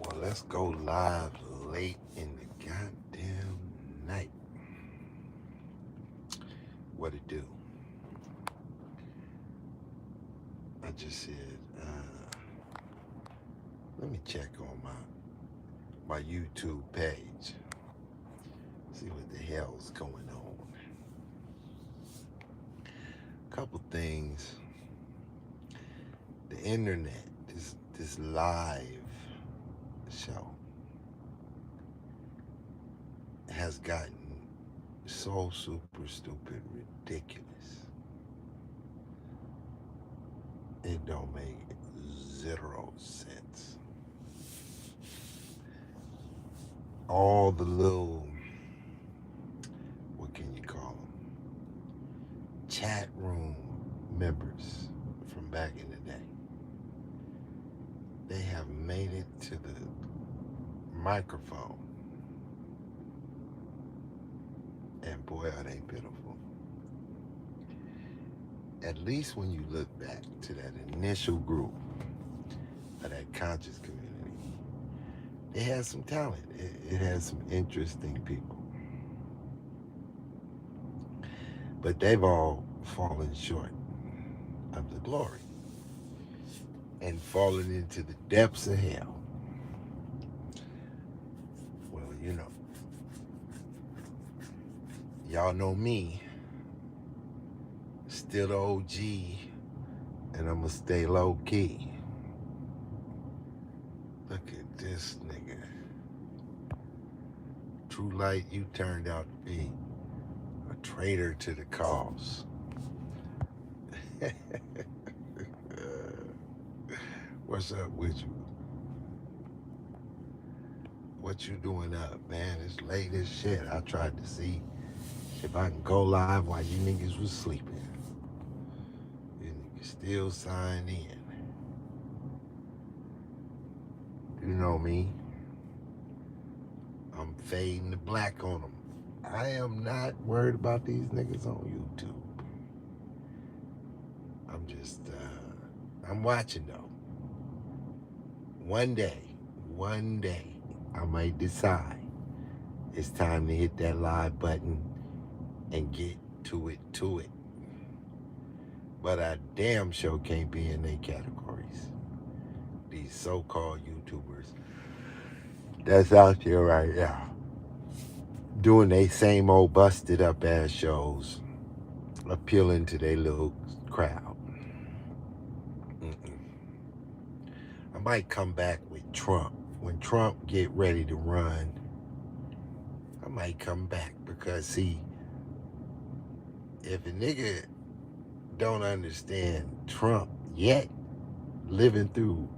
Well, let's go live late in the goddamn night. What it do? I just said, let me check on my YouTube page. See what the hell's going on. Couple things. The internet, this live show has gotten so super stupid ridiculous. It don't make zero sense. All the little, what can you call them, chat room members from back in the day, they have made it to the microphone, and boy are they pitiful. At least when you look back to that initial group of that conscious community, it has some talent. It has some interesting people. But they've all fallen short of the glory and fallen into the depths of hell. Well, y'all know me, still the OG, and I'm gonna stay low key. Look at this nigga. True Light, you turned out to be a traitor to the cause. What's up with you? What you doing up, man? It's late as shit. I tried to see if I can go live while you niggas was sleeping. You niggas still signed in. You know me. I'm fading the black on them. I am not worried about these niggas on YouTube. I'm just, I'm watching though. One day, I might decide it's time to hit that live button and get to it. But I damn sure can't be in their categories. These so-called YouTubers that's out there right now doing they same old busted up ass shows, appealing to their little crowd. Mm-mm. I might come back with Trump. When Trump get ready to run, I might come back because see, if a nigga don't understand Trump yet, living through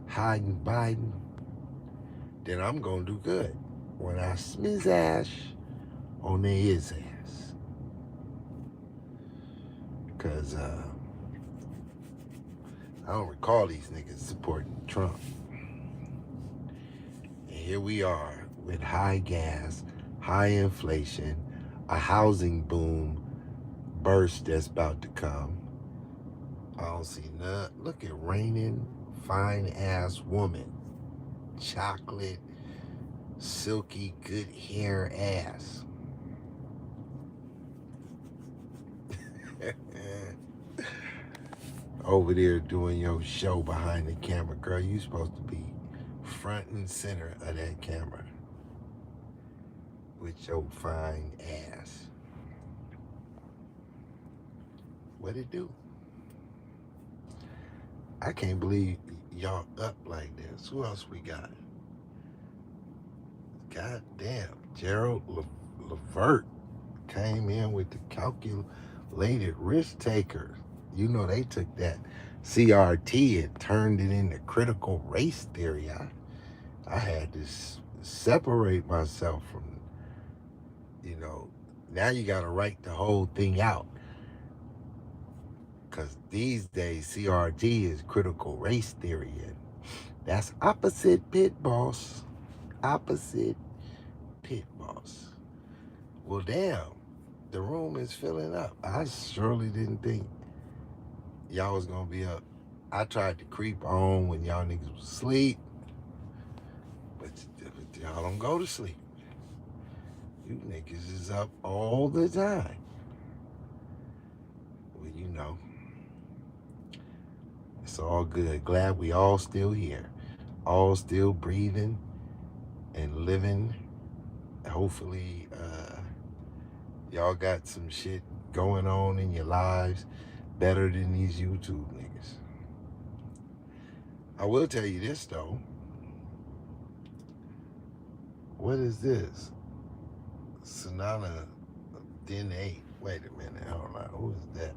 hiding Biden, then I'm gonna do good when I smiz ass on his ass. Cause I don't recall these niggas supporting Trump. And here we are with high gas, high inflation, a housing boom burst that's about to come. I don't see none. Look at raining fine ass woman. Chocolate, silky, good hair ass. Over there doing your show behind the camera. Girl, you supposed to be front and center of that camera with your fine ass. What it do? I can't believe y'all up like this. Who else we got? God damn. Gerald Levert came in with the calculated risk taker. You know they took that CRT and turned it into critical race theory. I had to separate myself from, now you got to write the whole thing out. Because these days, CRT is critical race theory. And that's opposite Pitt boss. Opposite Pitt boss. Well, damn. The room is filling up. I surely didn't think y'all was going to be up. I tried to creep on when y'all niggas was asleep. Y'all don't go to sleep. You niggas is up all the time. Well, you know, it's all good. Glad we all still here. All still breathing and living. Hopefully, y'all got some shit going on in your lives better than these YouTube niggas. I will tell you this though. What is this? Sonana Den 8. Wait a minute. Hold on. Who is that?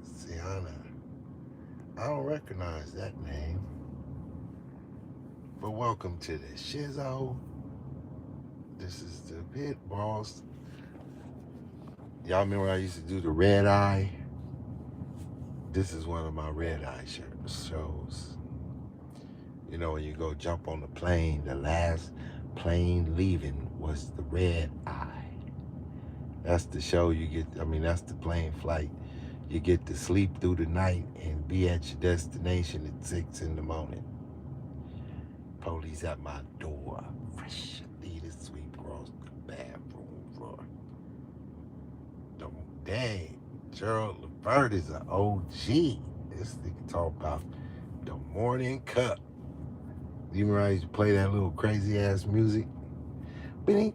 Sienna. I don't recognize that name. But welcome to the Shizzo. This is the Pitt Boss. Y'all remember I used to do the red eye? This is one of my red eye shows. You know, when you go jump on the plane, the last plane leaving was the red eye. That's the show you get, that's the plane flight. You get to sleep through the night and be at your destination at 6 in the morning. Police at my door. Fresh Adidas sweep across the bathroom floor. Dang, Gerald Levert is an OG. This nigga talk about the morning cup. You remember I used to play that little crazy ass music? I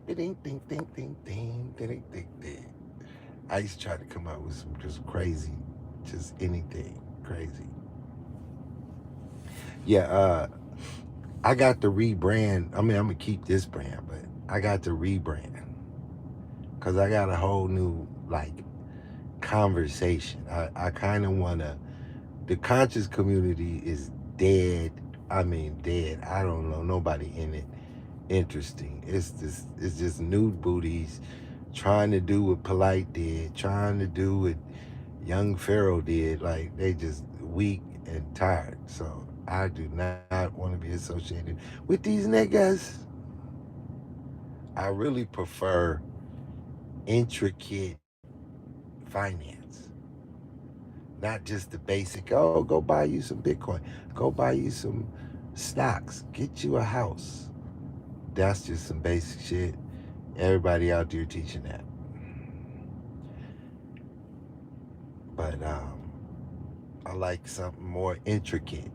used to try to come up with some just crazy, just anything crazy. Yeah, I got to rebrand. I'm gonna keep this brand, but I got to rebrand because I got a whole new conversation. I kind of wanna. The conscious community is dead. Dead. I don't know nobody in it interesting. It's just nude booties trying to do what Polite did, trying to do what young Pharaoh did. Like they just weak and tired. So I do not want to be associated with these niggas. I really prefer intricate finance. Not just the basic, oh, go buy you some Bitcoin, go buy you some stocks, get you a house. That's just some basic shit. Everybody out there teaching that. But I like something more intricate.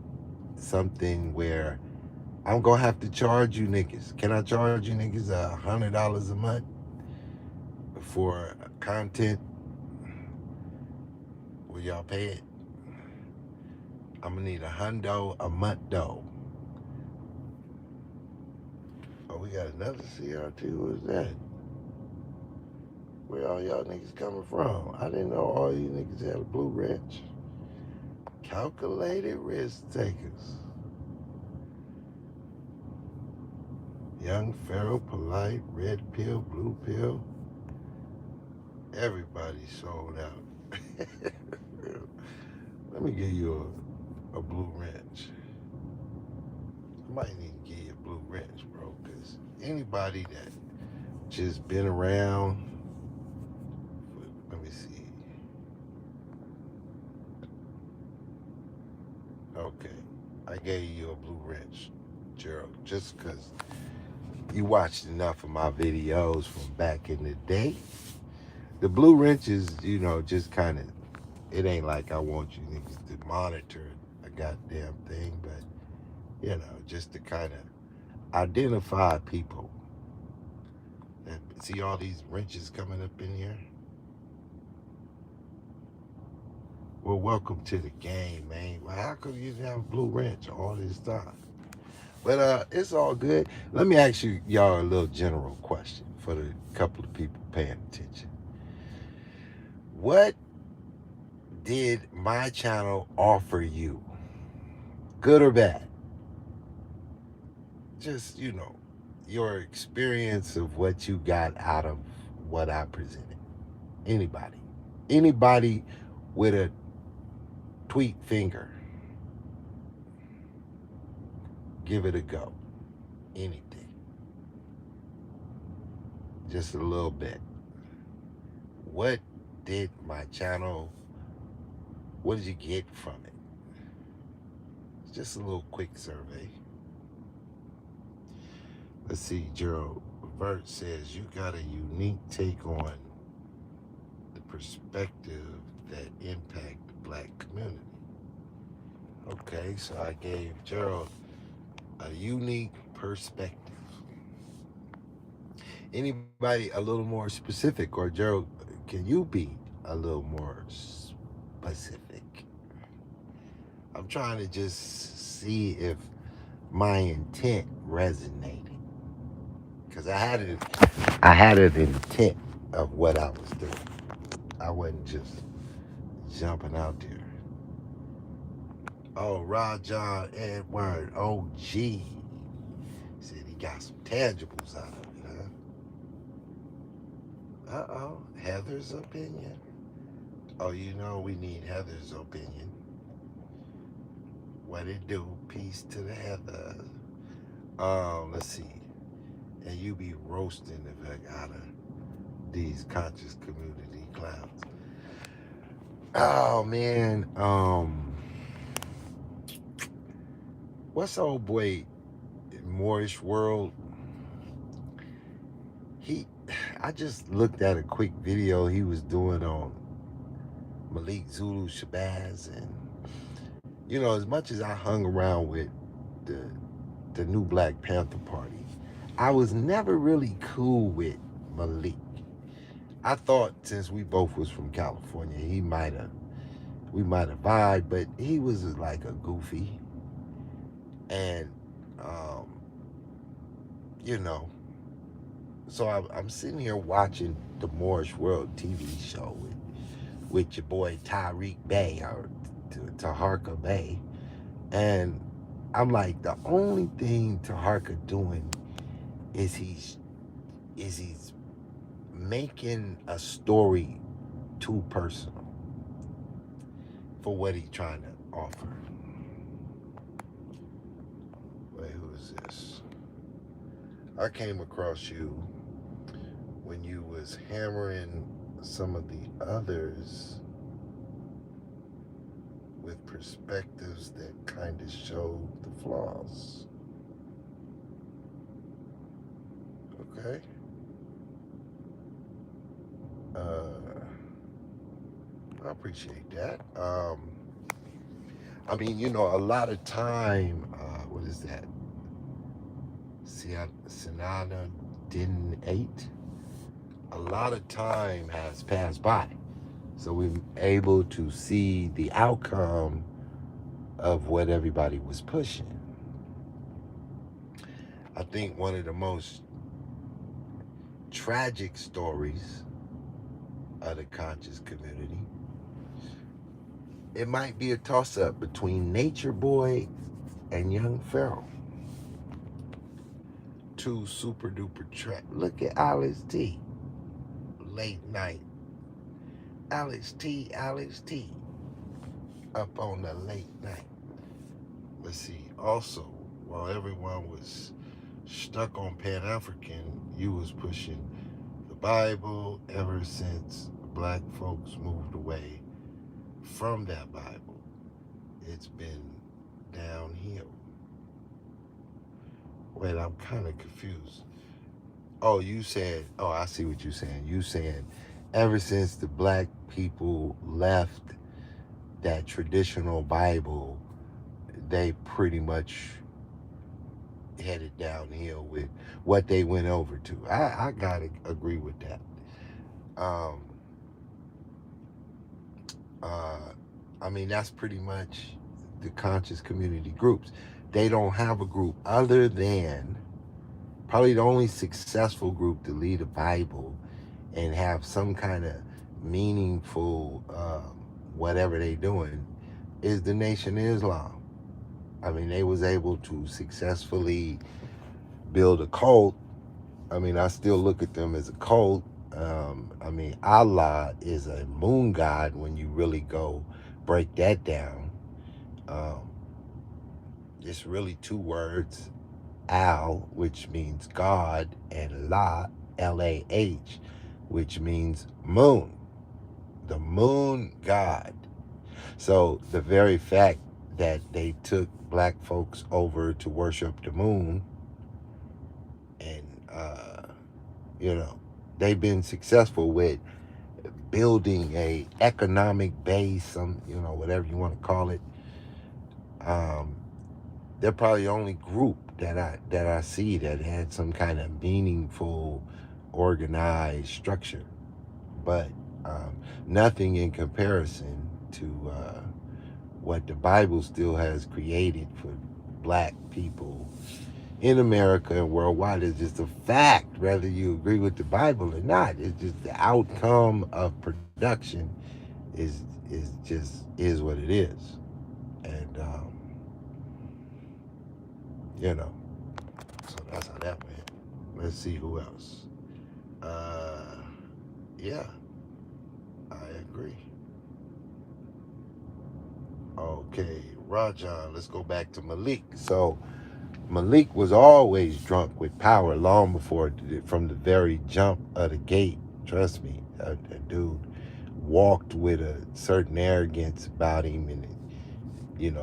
Something where I'm gonna have to charge you niggas. Can I charge you niggas $100 a month for content? Will y'all pay it? I'm gonna need $100 a month though. Oh, we got another CRT. Who is that? Where all y'all niggas coming from? I didn't know all you niggas had a blue wrench. Calculated risk takers. Young, Pharaoh, Polite, red pill, blue pill. Everybody sold out. Let me give you a blue wrench. I might need to give you a blue wrench, bro, because anybody that just been around, let me see. Okay, I gave you a blue wrench, Gerald, just because you watched enough of my videos from back in the day. The blue wrench is, just kind of, it ain't like I want you niggas to monitor a goddamn thing, but, just to kind of identify people. And see all these wrenches coming up in here? Well, welcome to the game, man. Well, how come you didn't have a blue wrench all this time? But it's all good. Let me ask y'all a little general question for the couple of people paying attention. What did my channel offer you? Good or bad? Just, your experience of what you got out of what I presented. Anybody. Anybody with a tweet finger. Give it a go. Anything. Just a little bit. What did my channel, what did you get from it? It's just a little quick survey. Let's see, Gerald Vert says you got a unique take on the perspective that impact the black community. Okay, so I gave Gerald a unique perspective. Anybody a little more specific, or Gerald, can you be a little more specific? I'm trying to just see if my intent resonated, because I had an intent of what I was doing. I wasn't just jumping out there. Oh, Rajon Edward OG said he got some tangibles out of it, huh? Uh-oh, Heather's opinion. Oh, you know we need Heather's opinion. What it do? Peace to the Heather. Let's see. And you be roasting the heck out of these conscious community clowns. Oh man, what's old boy Moorish World? He, I just looked at a quick video he was doing on Malik Zulu Shabazz, and you know, as much as I hung around with the the new Black Panther Party, I was never really cool with Malik. I thought since we both was from California, we might have vibed, but he was like a goofy, and um, you know, so I'm sitting here watching the Moorish World TV show with your boy Tariq Bey or Taharka Bey, and I'm like, the only thing Taharka doing is he's making a story too personal for what he's trying to offer. Wait, who is this? I came across you when you was hammering some of the others with perspectives that kind of showed the flaws. Okay. I appreciate that. I mean, you know, a lot of time, what is that? Sinana didn't eight. A lot of time has passed by. So we're able to see the outcome of what everybody was pushing. I think one of the most tragic stories of the conscious community, it might be a toss-up between Nature Boy and Young Pharaoh. Two super duper track. Look at Alex T. Late night. Alex T. Up on the late night. Let's see. Also, while everyone was stuck on Pan-African, you was pushing the Bible ever since black folks moved away from that Bible. It's been downhill. Wait, I'm kind of confused. Oh, you said, oh, I see what you're saying. You saying ever since the black people left that traditional Bible, they pretty much headed downhill with what they went over to. I gotta agree with that. Um, uh, I mean, that's pretty much the conscious community groups. They don't have a group other than probably the only successful group to lead a Bible and have some kind of meaningful whatever they doing is the Nation of Islam. I mean, they was able to successfully build a cult. I mean, I still look at them as a cult. I mean, Allah is a moon god when you really go break that down. Um, it's really two words, Al, which means God, and La, Lah, which means moon. The moon god. So the very fact that they took black folks over to worship the moon Uh, you know, they've been successful with building a economic base, some whatever you want to call it. Um, they're probably the only group that I see that had some kind of meaningful, organized structure, but nothing in comparison to what the Bible still has created for black people in America and worldwide. Is just a fact, whether you agree with the Bible or not. It's just the outcome of production is is what it is, and you know. So that's how that went. Let's see who else. Uh, yeah, I agree. Okay, Rajan. Let's go back to Malik. So Malik was always drunk with power long before, from the very jump of the gate. Trust me, a dude walked with a certain arrogance about him, and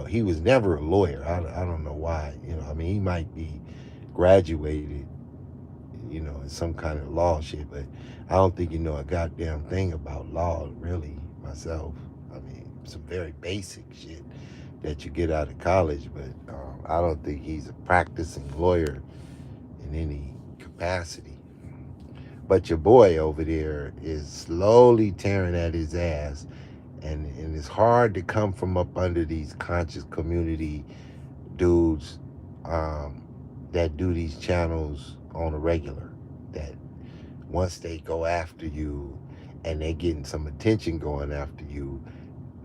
he was never a lawyer. I don't know why. I mean, he might be graduated, in some kind of law shit, but I don't think a goddamn thing about law, really, myself. I mean, some very basic shit that you get out of college, but I don't think he's a practicing lawyer in any capacity. But your boy over there is slowly tearing at his ass, and it's hard to come from up under these conscious community dudes um, that do these channels on a regular. That once they go after you and they getting some attention going after you,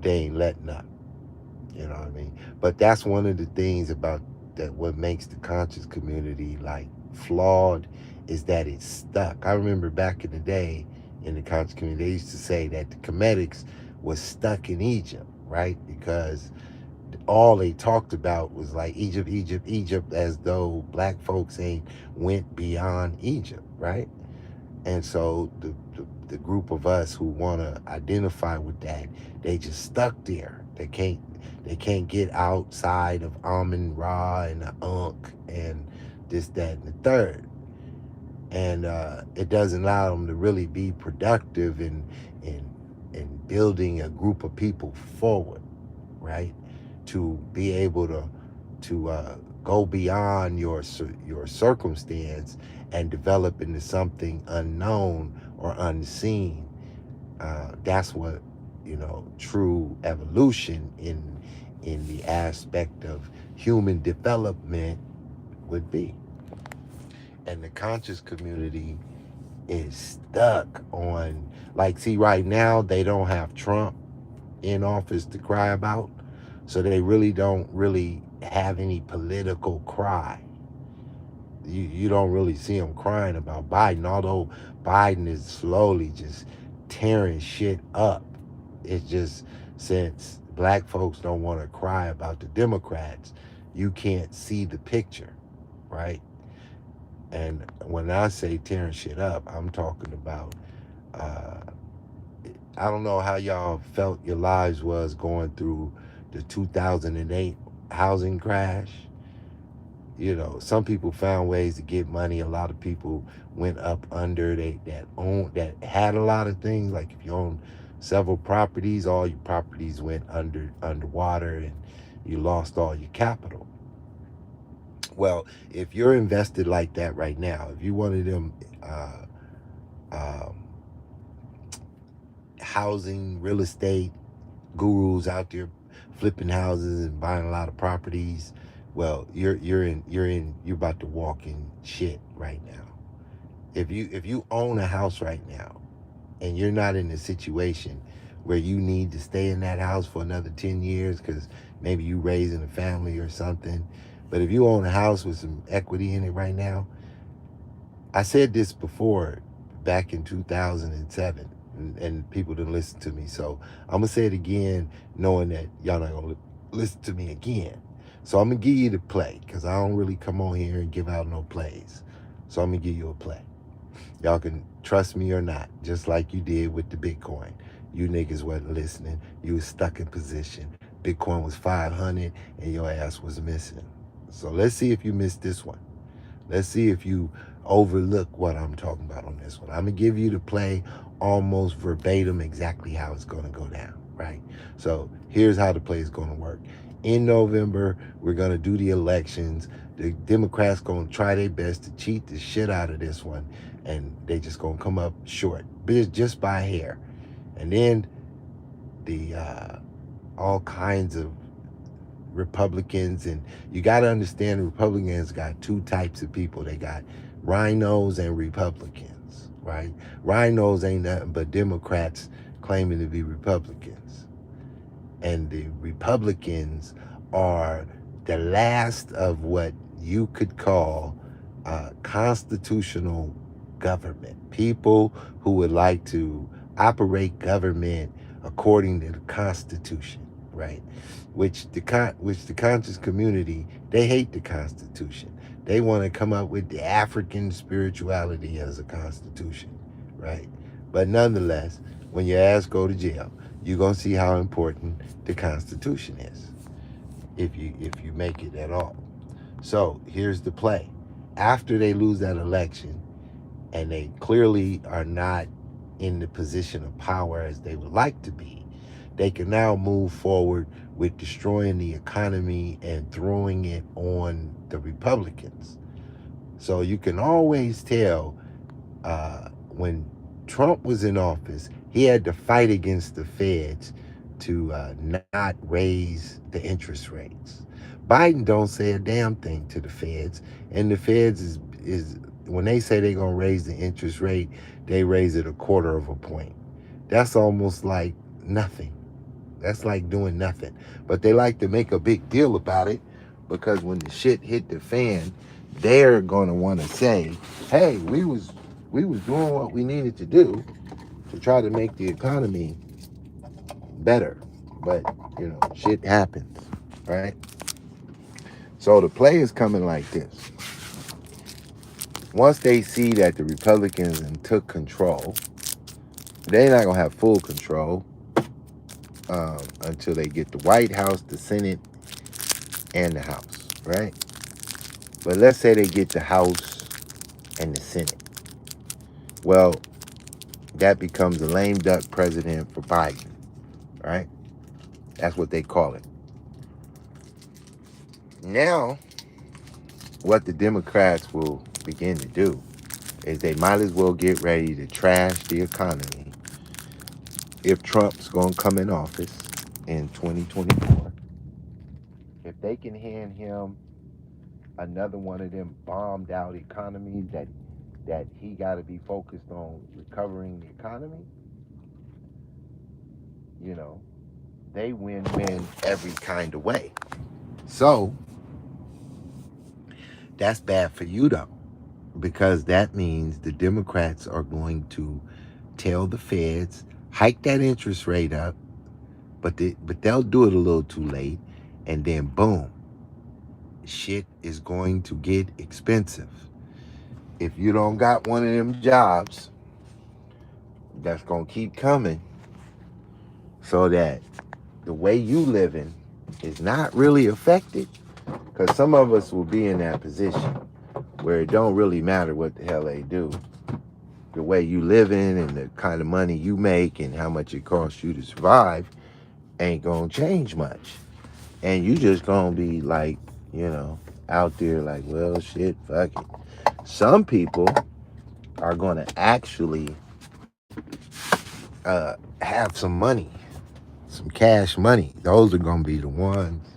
they ain't letting up. You know what I mean? But that's one of the things about that what makes the conscious community like flawed is that it's stuck. I remember back in the day in the conscious community, they used to say that the Comedics was stuck in Egypt, right? Because all they talked about was like Egypt, Egypt, Egypt, as though black folks ain't went beyond Egypt, right? And so the group of us who want to identify with that, they just stuck there. They can't get outside of Amun Ra and the Ankh and this, that, and the third. And it doesn't allow them to really be productive in building a group of people forward, right? To be able to go beyond your circumstance and develop into something unknown or unseen. That's what true evolution in the aspect of human development would be. And the conscious community is stuck on, like, see, right now they don't have Trump in office to cry about, so they really don't really have any political cry. You don't really see them crying about Biden, although Biden is slowly just tearing shit up. It's just, since black folks don't want to cry about the Democrats, you can't see the picture, right? And when I say tearing shit up, I'm talking about uh, I don't know how y'all felt your lives was going through the 2008 housing crash. Some people found ways to get money. A lot of people went up under. That had a lot of things. Like if you own several properties, all your properties went underwater, and you lost all your capital. Well, if you're invested like that right now, if you one of them um, housing, real estate gurus out there flipping houses and buying a lot of properties, well, you're about to walk in shit right now. If you own a house right now and you're not in a situation where you need to stay in that house for another 10 years because maybe you raising a family or something, but if you own a house with some equity in it right now, I said this before back in 2007, and people didn't listen to me. So I'm going to say it again, knowing that y'all not going to listen to me again. So I'm going to give you the play, because I don't really come on here and give out no plays. So I'm going to give you a play. Y'all can trust me or not, just like you did with the Bitcoin. You niggas wasn't listening. You was stuck in position. Bitcoin was 500 and your ass was missing. So let's see if you missed this one. Let's see if you overlook what I'm talking about on this one. I'm gonna give you the play almost verbatim exactly how it's gonna go down, right? So here's how the play is gonna work. In November, we're gonna do the elections. The Democrats gonna try their best to cheat the shit out of this one, and they just gonna come up short, just by a hair. And then the all kinds of Republicans, and you got to understand Republicans got two types of people. They got rhinos and Republicans, right? Rhinos ain't nothing but Democrats claiming to be Republicans, and the Republicans are the last of what you could call constitutional government. People who would like to operate government according to the Constitution, right? Which the conscious community, they hate the Constitution. They want to come up with the African spirituality as a constitution, right? But nonetheless, when your ass go to jail, you're gonna see how important the Constitution is if you make it at all. So here's the play. After they lose that election, and they clearly are not in the position of power as they would like to be, they can now move forward with destroying the economy and throwing it on the Republicans. So you can always tell when Trump was in office, he had to fight against the feds to not raise the interest rates. Biden don't say a damn thing to the feds, and the feds is when they say they're gonna raise the interest rate, they raise it a quarter of a point. That's almost like nothing. That's like doing nothing. But they like to make a big deal about it because when the shit hit the fan, they're gonna want to say, "Hey, we was doing what we needed to do to try to make the economy better." But shit happens, right? So the play is coming like this. Once they see that the Republicans took control, they're not gonna have full control until they get the White House, the Senate, and the House, right? But let's say they get the House and the Senate. Well, that becomes a lame duck president for Biden, right? That's what they call it. Now, what the Democrats will begin to do is they might as well get ready to trash the economy if Trump's going to come in office in 2024. If they can hand him another one of them bombed out economies that he got to be focused on recovering the economy, you know, they win every kind of way. So that's bad for you though, because that means the Democrats are going to tell the feds hike that interest rate up, but they'll do it a little too late, and then boom, shit is going to get expensive. If you don't got one of them jobs, that's gonna keep coming, so that the way you living is not really affected. Because some of us will be in that position where it don't really matter what the hell they do. The way you living and the kind of money you make and how much it costs you to survive ain't gonna change much. And you just gonna be like, out there like, well, shit, fuck it. Some people are gonna actually have some money, some cash money. Those are gonna be the ones.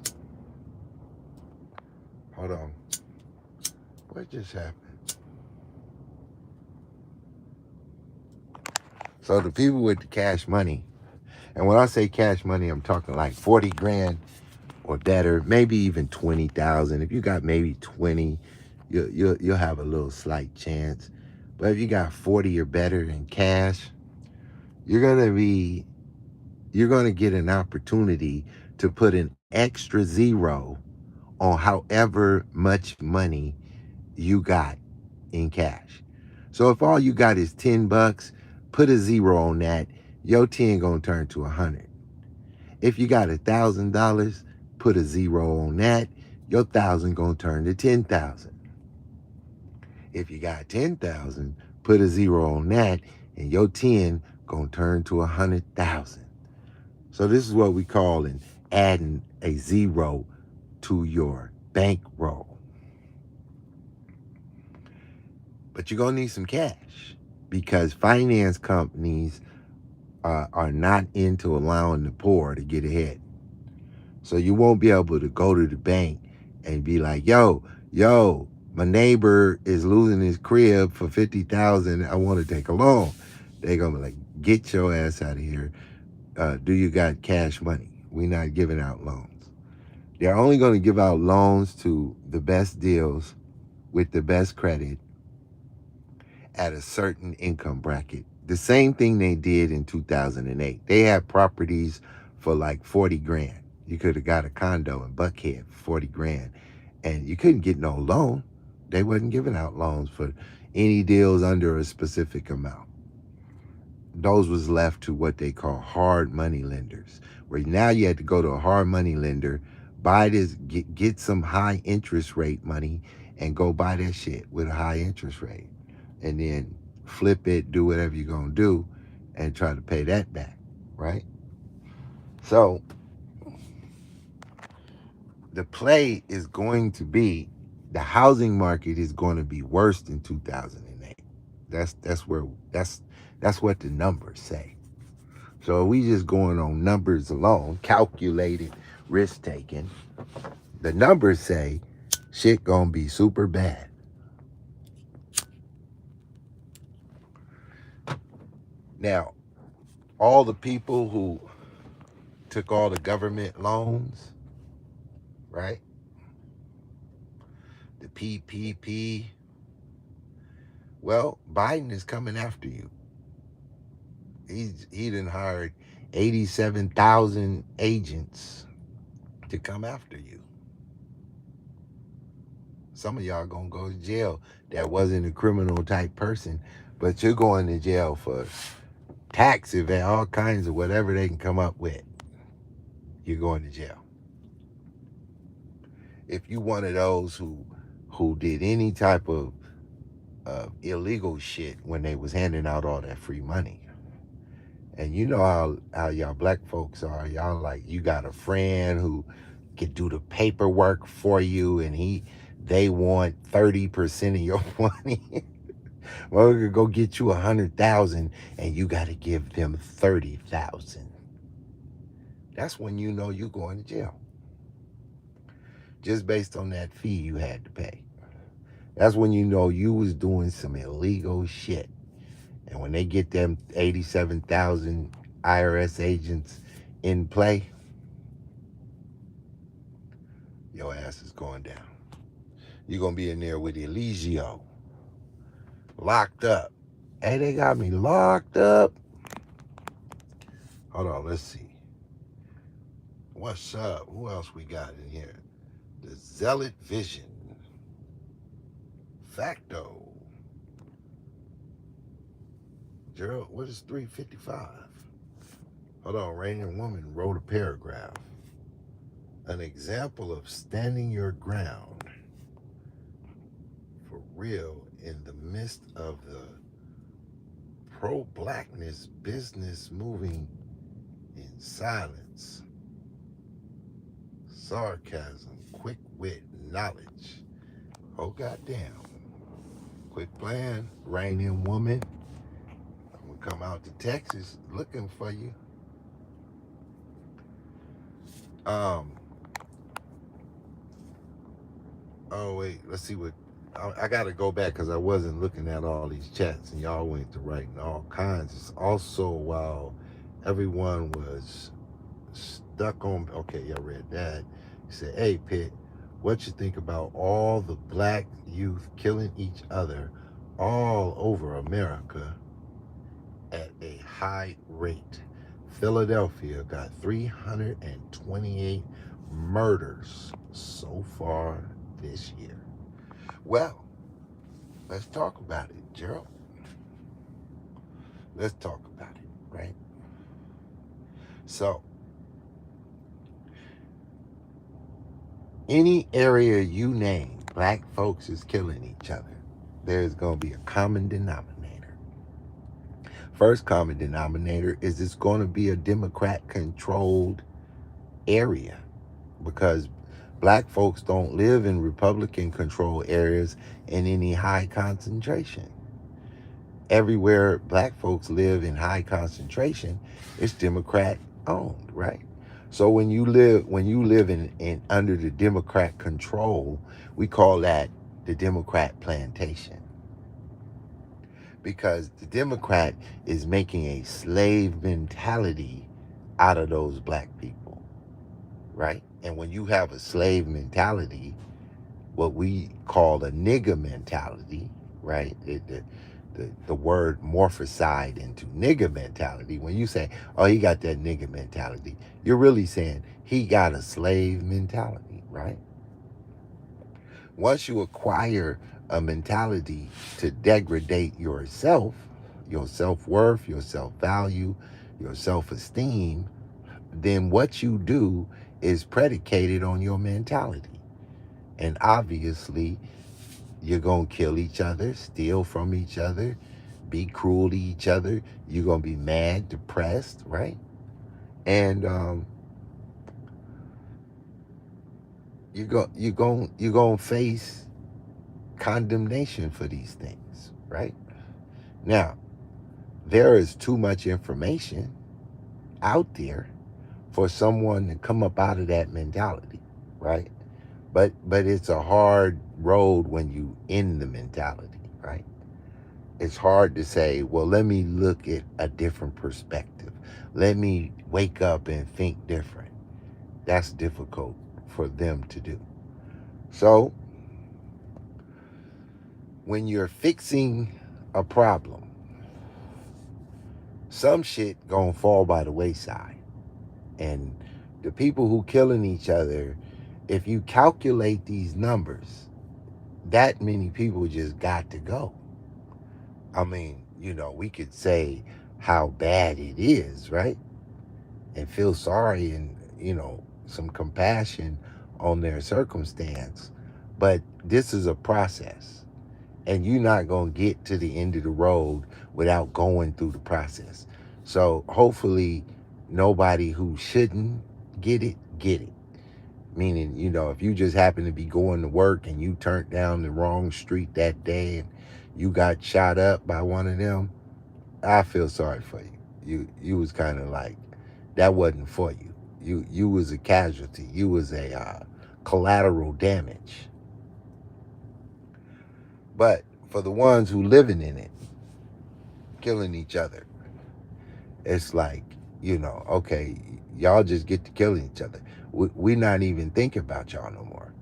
Hold on. What just happened? So the people with the cash money, and when I say cash money, I'm talking like 40 grand or better, maybe even 20,000. If you got maybe 20, you'll have a little slight chance. But if you got 40 or better in cash, you're gonna get an opportunity to put an extra zero on however much money you got in cash. So if all you got is $10, put a zero on that. Your 10 gonna turn to 100. If you got $1,000, put a zero on that. Your 1,000 gonna turn to 10,000. If you got 10,000, put a zero on that, and your 10 gonna turn to 100,000. So this is what we call an adding a zero to your bankroll. But you're gonna need some cash because finance companies are not into allowing the poor to get ahead. So you won't be able to go to the bank and be like, yo, my neighbor is losing his crib for 50,000. I want to take a loan. They're gonna be like, get your ass out of here. Do you got cash money? We're not giving out loans. They're only going to give out loans to the best deals with the best credit at a certain income bracket. The same thing they did in 2008. They had properties for like 40 grand. You could have got a condo in Buckhead for 40 grand and you couldn't get no loan. They wasn't giving out loans for any deals under a specific amount. Those was left to what they call hard money lenders, where now you had to go to a hard money lender, buy this, get some high interest rate money and go buy that shit with a high interest rate and then flip it, do whatever you're going to do and try to pay that back, right? So the play is going to be, the housing market is going to be worse than 2008. That's what the numbers say. So we just going on numbers alone, calculated risk taking. The numbers say shit gonna be super bad. Now, all the people who took all the government loans, right? The PPP. Well, Biden is coming after you. He done hired 87,000 agents to come after you. Some of y'all gonna go to jail that wasn't a criminal type person, but you're going to jail for tax event, all kinds of whatever they can come up with. You're going to jail. If you one of those who did any type of illegal shit when they was handing out all that free money. And you know how y'all black folks are. Y'all like, you got a friend who can do the paperwork for you and they want 30% of your money. Well, we could go get you 100,000 and you got to give them 30,000. That's when you know you're going to jail. Just based on that fee you had to pay. That's when you know you was doing some illegal shit. And when they get them 87,000 IRS agents in play, your ass is going down. You're going to be in there with Eligio, locked up. Hey, they got me locked up. Hold on, let's see. What's up? Who else we got in here? The Zealot Vision. Facto. Gerald, what is 355? Hold on, Rainier Woman wrote a paragraph. An example of standing your ground for real in the midst of the pro-blackness business moving in silence. Sarcasm, quick wit, knowledge. Oh, goddamn. Quick plan, Rainier Woman. I'm going to come out to Texas looking for you. Oh wait, let's see what I gotta go back because I wasn't looking at all these chats and y'all went to writing all kinds. It's also while everyone was stuck on, okay, y'all read that. He said, hey Pitt, what you think about all the black youth killing each other all over America at a high rate? Philadelphia got 328 murders so far this year. Well, let's talk about it, Gerald. Let's talk about it, right? So, any area you name, black folks is killing each other. there's going to be a common denominator. First common denominator is it's going to be a Democrat controlled area, because black folks don't live in Republican controlled areas in any high concentration. Everywhere black folks live in high concentration, it's Democrat owned, right? So when you live in under the Democrat control, we call that the Democrat plantation, because the Democrat is making a slave mentality out of those black people, right? And when you have a slave mentality, what we call a nigger mentality, right? The word morphoside into nigger mentality. When you say, oh, he got that nigger mentality, you're really saying he got a slave mentality, right? Once you acquire a mentality to degrade yourself, your self-worth, your self-value, your self-esteem, then what you do is predicated on your mentality. And obviously, you're going to kill each other, steal from each other, be cruel to each other. You're going to be mad, depressed, right? And you're going to face condemnation for these things, right? Now, there is too much information out there for someone to come up out of that mentality, right? But it's a hard road when you in the mentality, right? It's hard to say, well, let me look at a different perspective. Let me wake up and think different. That's difficult for them to do. So, when you're fixing a problem, some shit gonna fall by the wayside. And the people who killing each other, if you calculate these numbers, that many people just got to go. I mean, we could say how bad it is, right? And feel sorry and, some compassion on their circumstance. But this is a process. And you're not going to get to the end of the road without going through the process. So hopefully nobody who shouldn't get it, get it. Meaning, if you just happen to be going to work and you turned down the wrong street that day and you got shot up by one of them, I feel sorry for you. You was kind of like, that wasn't for you. You was a casualty. You was a collateral damage. But for the ones who living in it, killing each other, it's like, okay, y'all just get to killing each other. We not even thinking about y'all no more.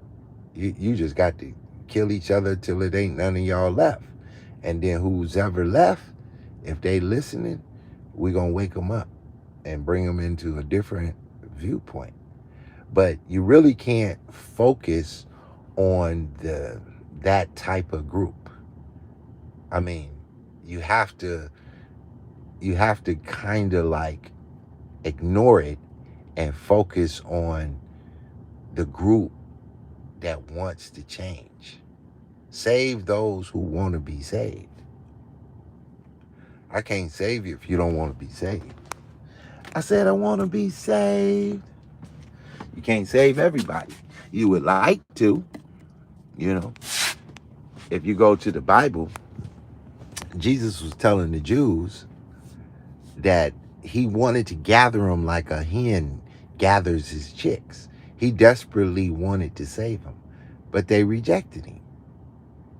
You just got to kill each other till it ain't none of y'all left. And then who's ever left, if they listening, we gonna wake them up and bring them into a different viewpoint. But you really can't focus on that type of group. I mean, you have to kind of like ignore it and focus on the group that wants to change. Save those who want to be saved. I can't save you if you don't want to be saved. I said I want to be saved. You can't save everybody. You would like to, you know. If you go to the Bible, Jesus was telling the Jews that he wanted to gather them like a hen gathers his chicks. He desperately wanted to save them, but they rejected him.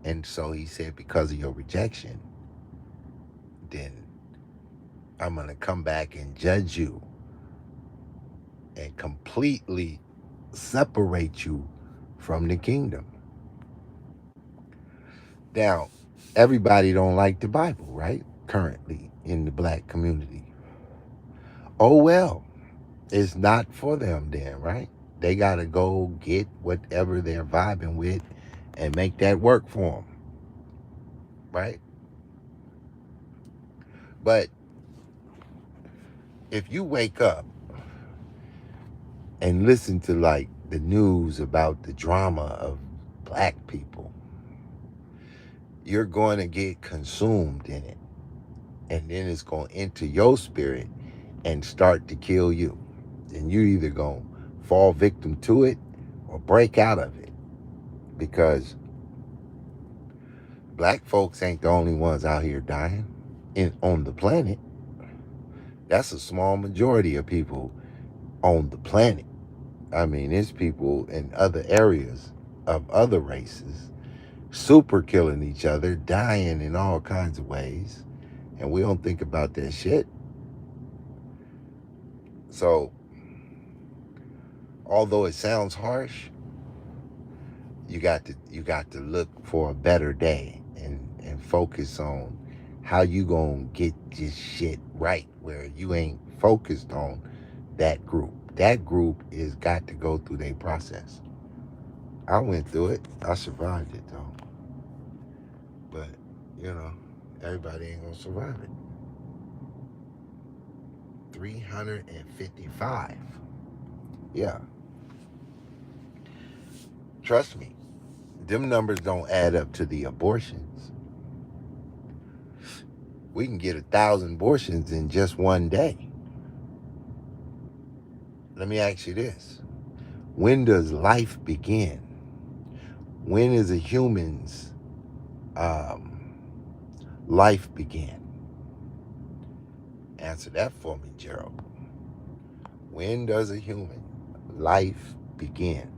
And so he said, because of your rejection, then I'm going to come back and judge you and completely separate you from the kingdom. Now, everybody don't like the Bible, right? Currently in the black community. Oh, well, it's not for them then, right? They got to go get whatever they're vibing with and make that work for them, right? But if you wake up and listen to like the news about the drama of black people, you're going to get consumed in it. And then it's going to enter your spirit and start to kill you. And you either going to fall victim to it or break out of it. Because black folks ain't the only ones out here dying on the planet. That's a small majority of people on the planet. I mean, it's people in other areas of other races super killing each other, dying in all kinds of ways. And we don't think about that shit. So, although it sounds harsh, you got to look for a better day and focus on how you gonna get this shit right, where you ain't focused on that group. That group is got to go through their process. I went through it. I survived it though. But, everybody ain't gonna survive it. 355. Yeah. Trust me, them numbers don't add up to the abortions. We can get 1,000 abortions in just one day. Let me ask you this. When does life begin? When is a human's life begin? Answer that for me, Gerald. When does a human life begin?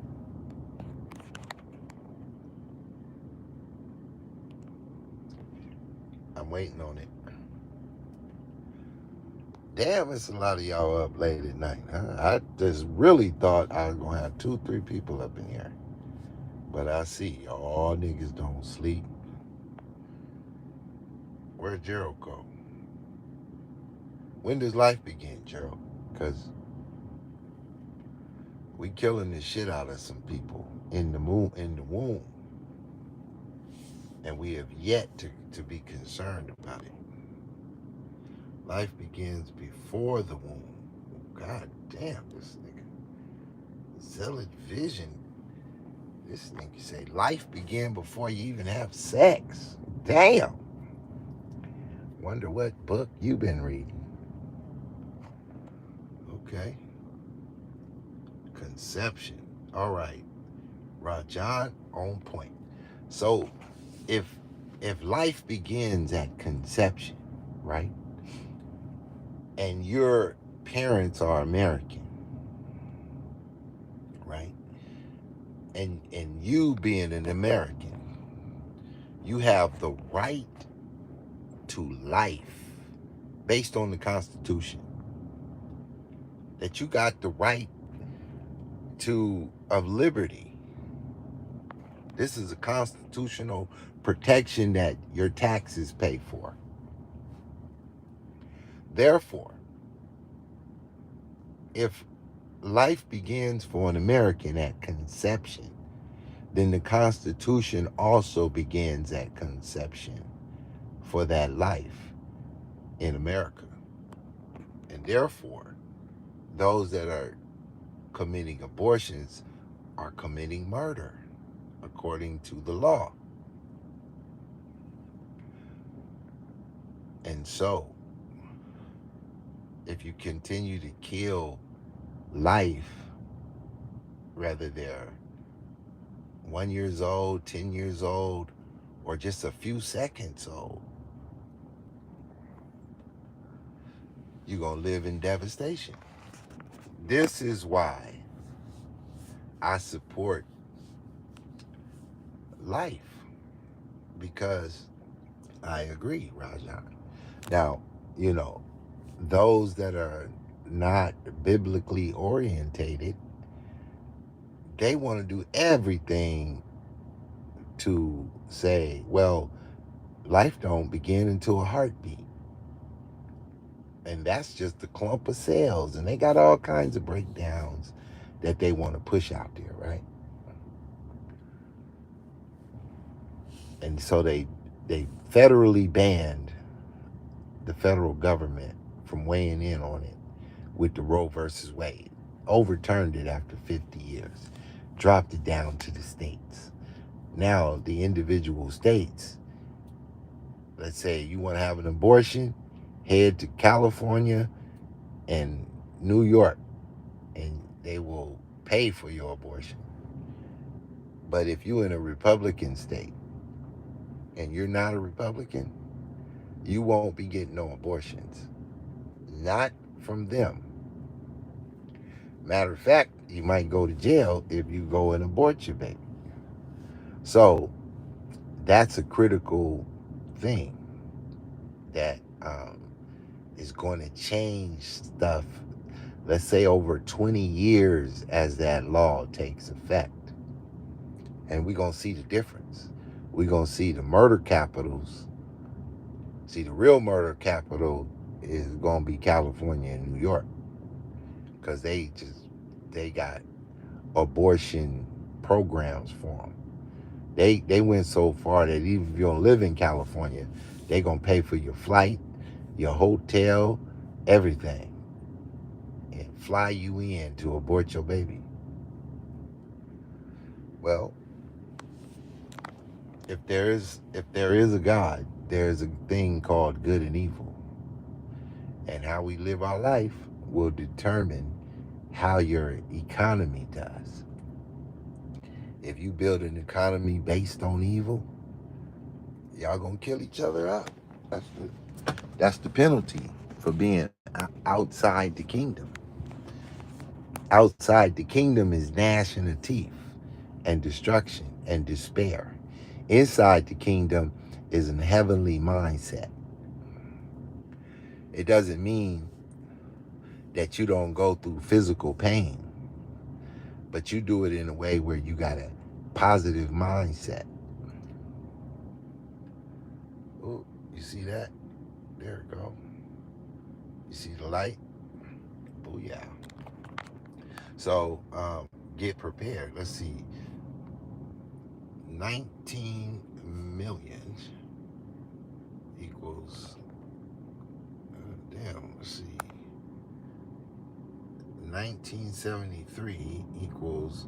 I'm waiting on it. Damn, it's a lot of y'all up late at night, huh? I just really thought I was going to have 2-3 people up in here. But I see y'all niggas don't sleep. Where'd Gerald go? When does life begin, Gerald? Because we killing the shit out of some people in the womb. And we have yet to be concerned about it. Life begins before the womb. God damn, this nigga. Zealot vision. This nigga say life began before you even have sex. Damn. Wonder what book you been reading. Okay. Conception. All right. Rajan, on point. So if life begins at conception, right? And your parents are American, right? And you being an American, you have the right to life based on the Constitution. That you got the right of liberty. This is a constitutional protection that your taxes pay for. Therefore, if life begins for an American at conception, then the Constitution also begins at conception for that life in America. And therefore, those that are committing abortions are committing murder according to the law. And so, if you continue to kill life, whether they're 1 year old, 10 years old, or just a few seconds old, you're going to live in devastation. This is why I support life, because I agree, Rajan. Now, those that are not biblically orientated, they want to do everything to say, well, life don't begin until a heartbeat. And that's just a clump of cells. And they got all kinds of breakdowns that they want to push out there, right? And so they federally banned the federal government from weighing in on it with the Roe versus Wade. Overturned it after 50 years. Dropped it down to the states. Now the individual states let's say you want to have an abortion, head to California and New York, and they will pay for your abortion. But if you're in a Republican state and you're not a Republican, you won't be getting no abortions. Not from them. Matter of fact, you might go to jail if you go and abort your baby. So that's a critical thing that is going to change stuff, let's say over 20 years as that law takes effect. And we're going to see the difference. We're going to see the murder capitals. See, the real murder capital is going to be California and New York, because they got abortion programs for them. They went so far that even if you don't live in California, they gonna pay for your flight, your hotel, everything, and fly you in to abort your baby. Well, if there is a God, there's a thing called good and evil, and how we live our life will determine how your economy does. If you build an economy based on evil, y'all gonna kill each other up. That's the penalty for being outside the kingdom. Outside the kingdom is gnashing of teeth and destruction and despair. Inside the kingdom is an heavenly mindset. It doesn't mean that you don't go through physical pain, but you do it in a way where you got a positive mindset. Oh, you see that? There it go. You see the light? Booyah. So get prepared. Let's see. 19 million equals, let's see. 1973 equals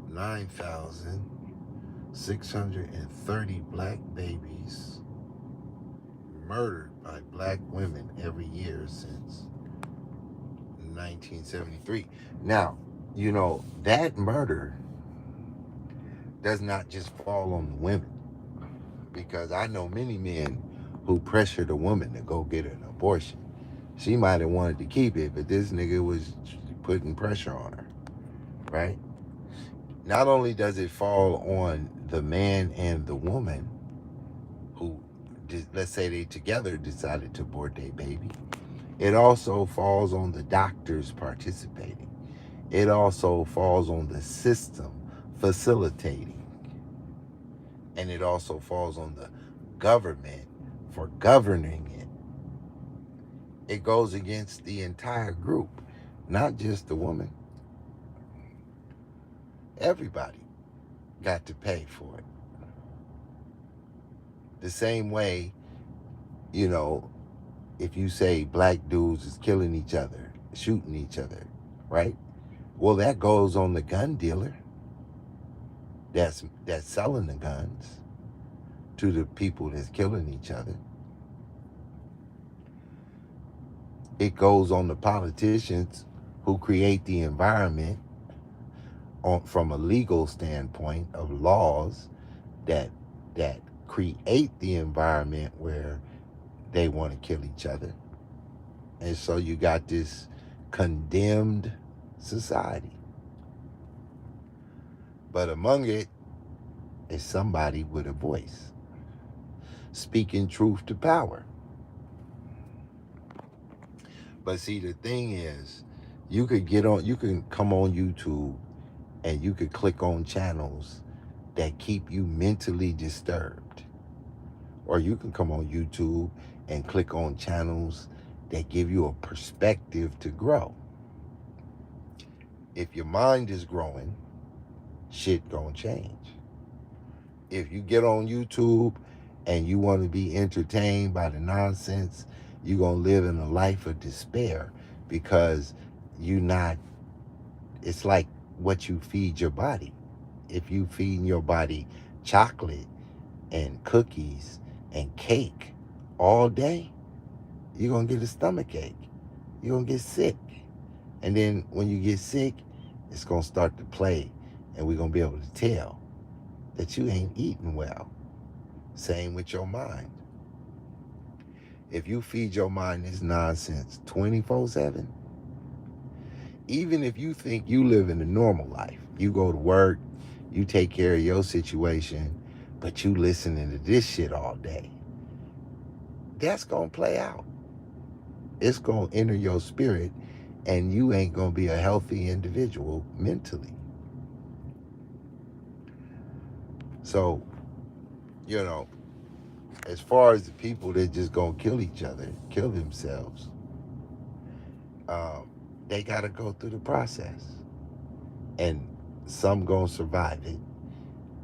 9,630 black babies murdered by black women every year since 1973. Now, that murder does not just fall on the women, because I know many men who pressured a woman to go get an abortion. She might have wanted to keep it, but this nigga was putting pressure on her, right? Not only does it fall on the man and the woman who, let's say they together decided to abort their baby, it also falls on the doctors participating. It also falls on the system facilitating. And it also falls on the government for governing it. It goes against the entire group, not just the woman. Everybody got to pay for it. The same way, if you say black dudes is killing each other, shooting each other, right? Well, that goes on the gun dealer that's selling the guns to the people that's killing each other. It goes on the politicians who create the environment from a legal standpoint of laws that create the environment where they want to kill each other. And so you got this condemned society. But among it is somebody with a voice, speaking truth to power. But see, the thing is, you can come on YouTube and you could click on channels that keep you mentally disturbed. Or you can come on YouTube and click on channels that give you a perspective to grow. If your mind is growing, shit gonna change. If you get on YouTube and you want to be entertained by the nonsense, you're gonna live in a life of despair, because it's like what you feed your body. If you feed your body chocolate and cookies and cake all day, you're going to get a stomach ache. You're going to get sick. And then when you get sick, it's going to start to play. And we're going to be able to tell that you ain't eating well. Same with your mind. If you feed your mind this nonsense 24/7, even if you think you live in a normal life, you go to work, you take care of your situation, but you listening to this shit all day, that's going to play out. It's going to enter your spirit, and you ain't going to be a healthy individual mentally. So, you know, as far as the people that just going to kill each other, kill themselves, they got to go through the process. And some going to survive it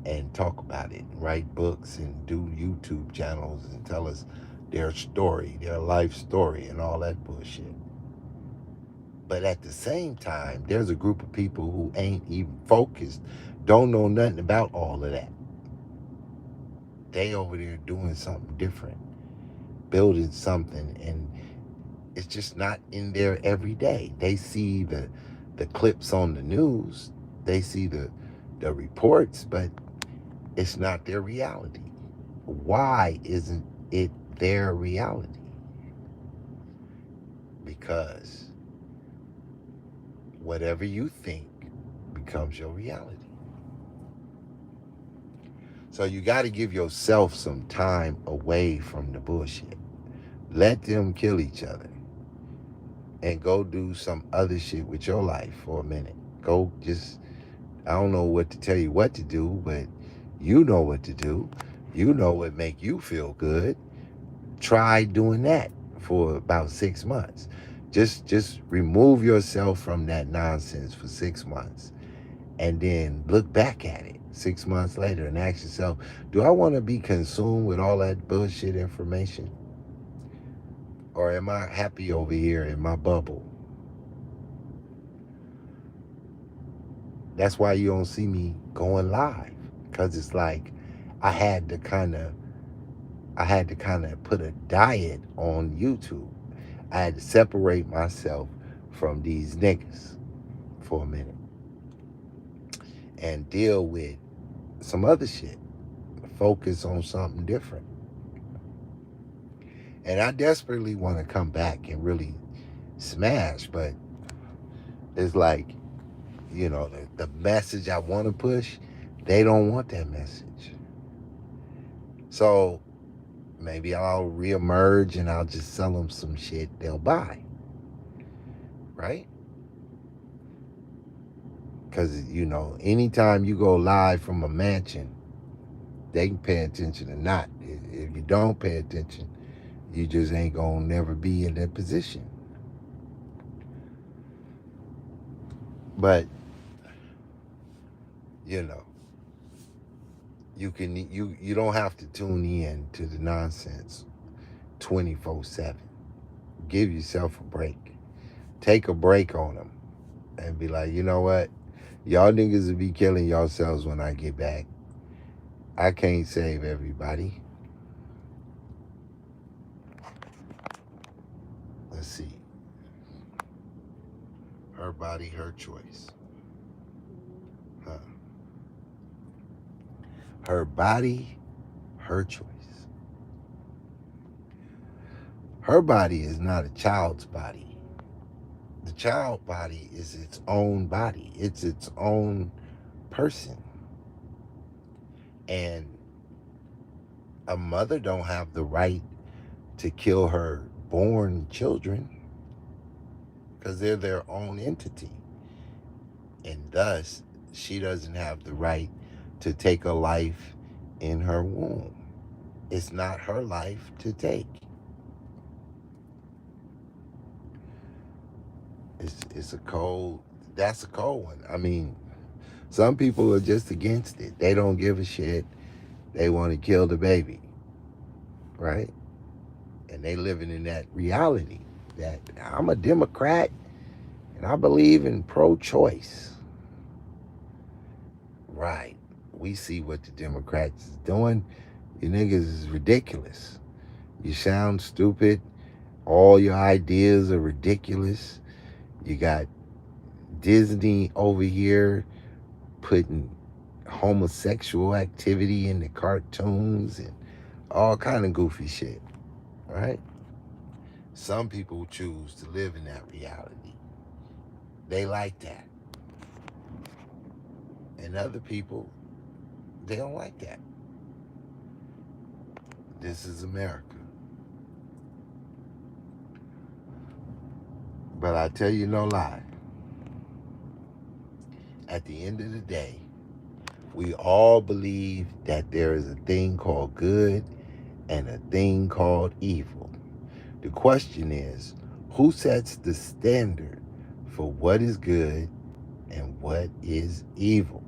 and talk about it, and write books and do YouTube channels and tell us their story, their life story, and all that bullshit. But at the same time, there's a group of people who ain't even focused, don't know nothing about all of that. They over there doing something different, building something, and it's just not in there every day. They see the clips on the news, they see the reports, but it's not their reality. Why isn't it their reality? Because whatever you think becomes your reality. So you got to give yourself some time away from the bullshit. Let them kill each other and go do some other shit with your life for a minute. Go just, I don't know what to tell you what to do, but you know what to do. You know what make you feel good. Try doing that for about 6 months. Just remove yourself from that nonsense for 6 months, and then look back at it 6 months later and ask yourself, do I want to be consumed with all that bullshit information? Or am I happy over here in my bubble? That's why you don't see me going live, because it's like I had to kind of put a diet on YouTube. I had to separate myself from these niggas for a minute and deal with some other shit. Focus on something different. And I desperately want to come back and really smash, but it's like, you know, the message I want to push, they don't want that message. So maybe I'll reemerge and I'll just sell them some shit they'll buy. Right? Because, you know, anytime you go live from a mansion, they can pay attention or not. If you don't pay attention, you just ain't gonna never be in that position. But, you know, you don't have to tune in to the nonsense 24/7. Give yourself a break. Take a break on them and be like, you know what? Y'all niggas will be killing yourselves when I get back. I can't save everybody. Let's see. Her body, her choice. Huh. Her body, her choice. Her body is not a child's body. The child body is its own body. It's its own person. And a mother don't have the right to kill her born children because they're their own entity. And thus, she doesn't have the right to take a life in her womb. It's not her life to take. It's a cold, that's a cold one. I mean, some people are just against it. They don't give a shit. They want to kill the baby, right? And they living in that reality that I'm a Democrat and I believe in pro-choice. Right. We see what the Democrats is doing. You niggas is ridiculous. You sound stupid. All your ideas are ridiculous. You got Disney over here putting homosexual activity in the cartoons and all kind of goofy shit, right? Some people choose to live in that reality. They like that. And other people, they don't like that. This is America. But I tell you no lie. At the end of the day, we all believe that there is a thing called good and a thing called evil. The question is, who sets the standard for what is good and what is evil?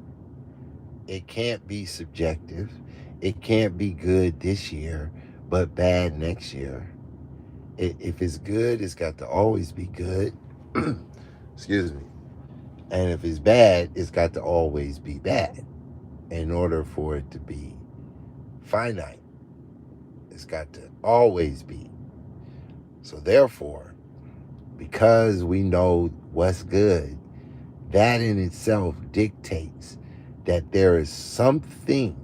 It can't be subjective. It can't be good this year, but bad next year. If it's good, it's got to always be good. Excuse me. And if it's bad, it's got to always be bad. In order for it to be finite, it's got to always be. So therefore, because we know what's good, that in itself dictates that there is something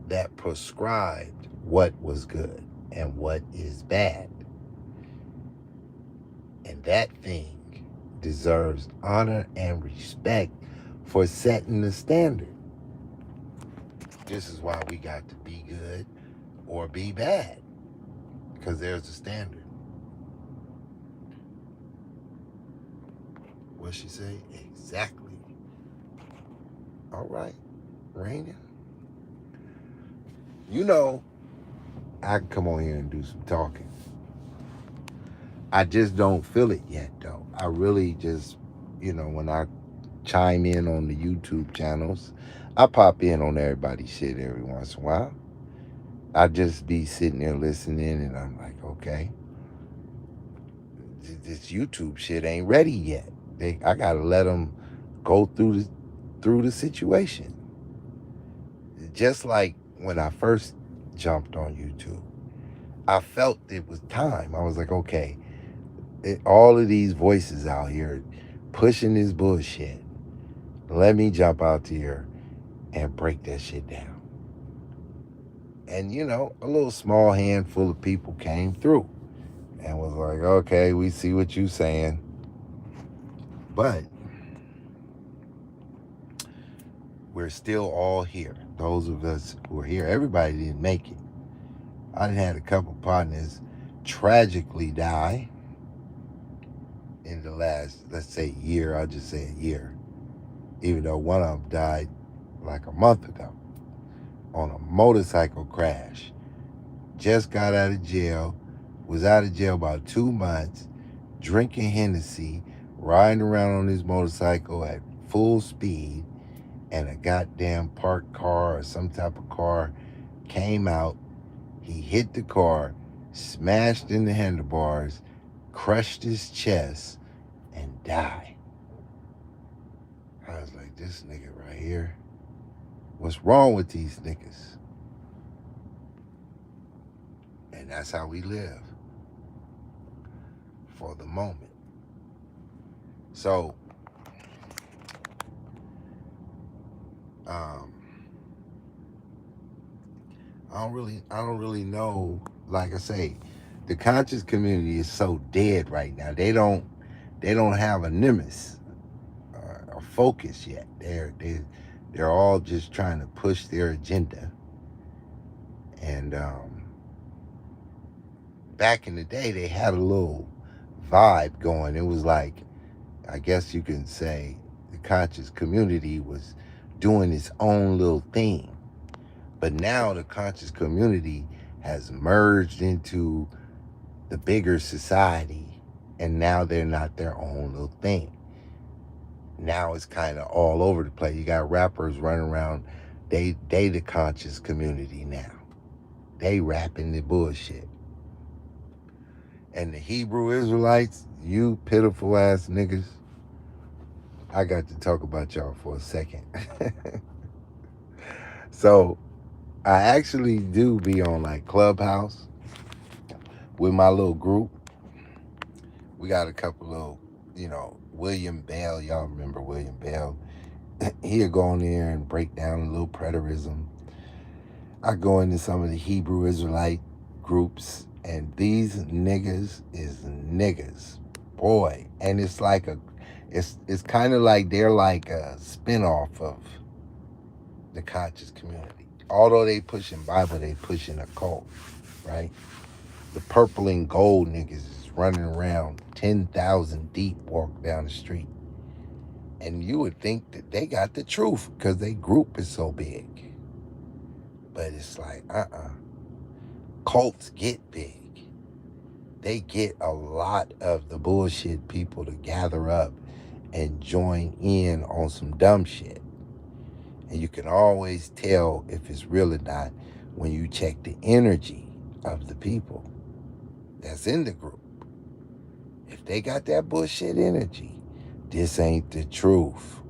that prescribed what was good and what is bad. And that thing deserves honor and respect for setting the standard. This is why we got to be good or be bad, because there's a standard. What she say? Exactly. All right, Raina. You know, I can come on here and do some talking. I just don't feel it yet, though. I really just, when I chime in on the YouTube channels, I pop in on everybody's shit every once in a while. I just be sitting there listening, and I'm like, okay, this YouTube shit ain't ready yet. I gotta let them go through the situation. Just like when I first jumped on YouTube, I felt it was time. I was like, okay, all of these voices out here pushing this bullshit. Let me jump out here and break that shit down. And a little small handful of people came through and was like, okay, we see what you're saying. But we're still all here. Those of us who are here, everybody didn't make it. I done had a couple partners tragically die in the last, let's say, year. I'll just say a year. Even though one of them died like a month ago on a motorcycle crash. Just got out of jail, was out of jail about 2 months, drinking Hennessy, riding around on his motorcycle at full speed, and a goddamn parked car or some type of car came out. He hit the car, smashed in the handlebars, crushed his chest, and died. I was like, this nigga right here, what's wrong with these niggas? And that's how we live for the moment. So, I don't really know. Like I say, the conscious community is so dead right now. They don't have a nemesis, a focus yet. They're all just trying to push their agenda. And back in the day, they had a little vibe going. It was like, I guess you can say, the conscious community was doing its own little thing. But now the conscious community has merged into the bigger society, and now they're not their own little thing. Now it's kind of all over the place. You got rappers running around, they the conscious community now. They rapping the bullshit. And the Hebrew Israelites, you pitiful ass niggas, I got to talk about y'all for a second. So I actually do be on like Clubhouse, with my little group. We got a couple of, William Bell. Y'all remember William Bell? He'll go in there and break down a little preterism. I go into some of the Hebrew Israelite groups, and these niggas is niggas, boy. And it's like it's kind of like they're like a spinoff of the conscious community. Although they pushing Bible, they pushing a cult, right? The purple and gold niggas is running around 10,000 deep, walk down the street. And you would think that they got the truth because their group is so big. But it's like, cults get big. They get a lot of the bullshit people to gather up and join in on some dumb shit. And you can always tell if it's real or not when you check the energy of the people that's in the group. If they got that bullshit energy, this ain't the truth.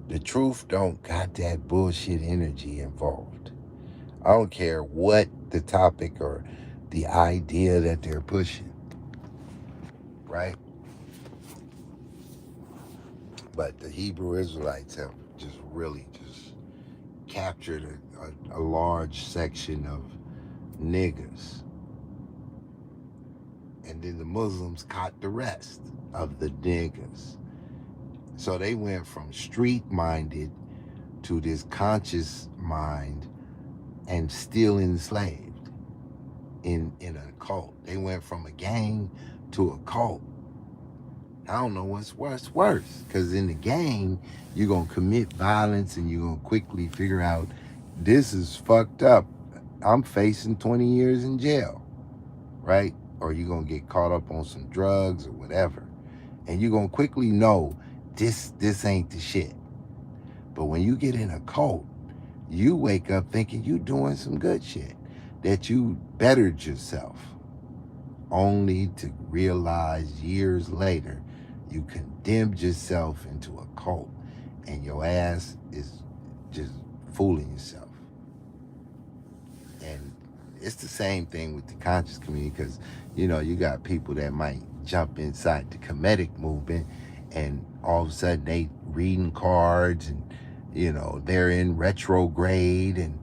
The truth don't got that bullshit energy involved. I don't care what the topic or the idea that they're pushing, right? But the Hebrew Israelites have just really just captured a large section of niggas. And then the Muslims caught the rest of the niggas. So they went from street-minded to this conscious mind and still enslaved in a cult. They went from a gang to a cult. I don't know what's worse. Because in the gang, you're going to commit violence and you're going to quickly figure out this is fucked up. I'm facing 20 years in jail, right? Or you're going to get caught up on some drugs or whatever. And you're going to quickly know this ain't the shit. But when you get in a cult, you wake up thinking you doing some good shit, that you bettered yourself, only to realize years later you condemned yourself into a cult and your ass is just fooling yourself. And it's the same thing with the conscious community, because you got people that might jump inside the Kemetic movement and all of a sudden they reading cards and they're in retrograde and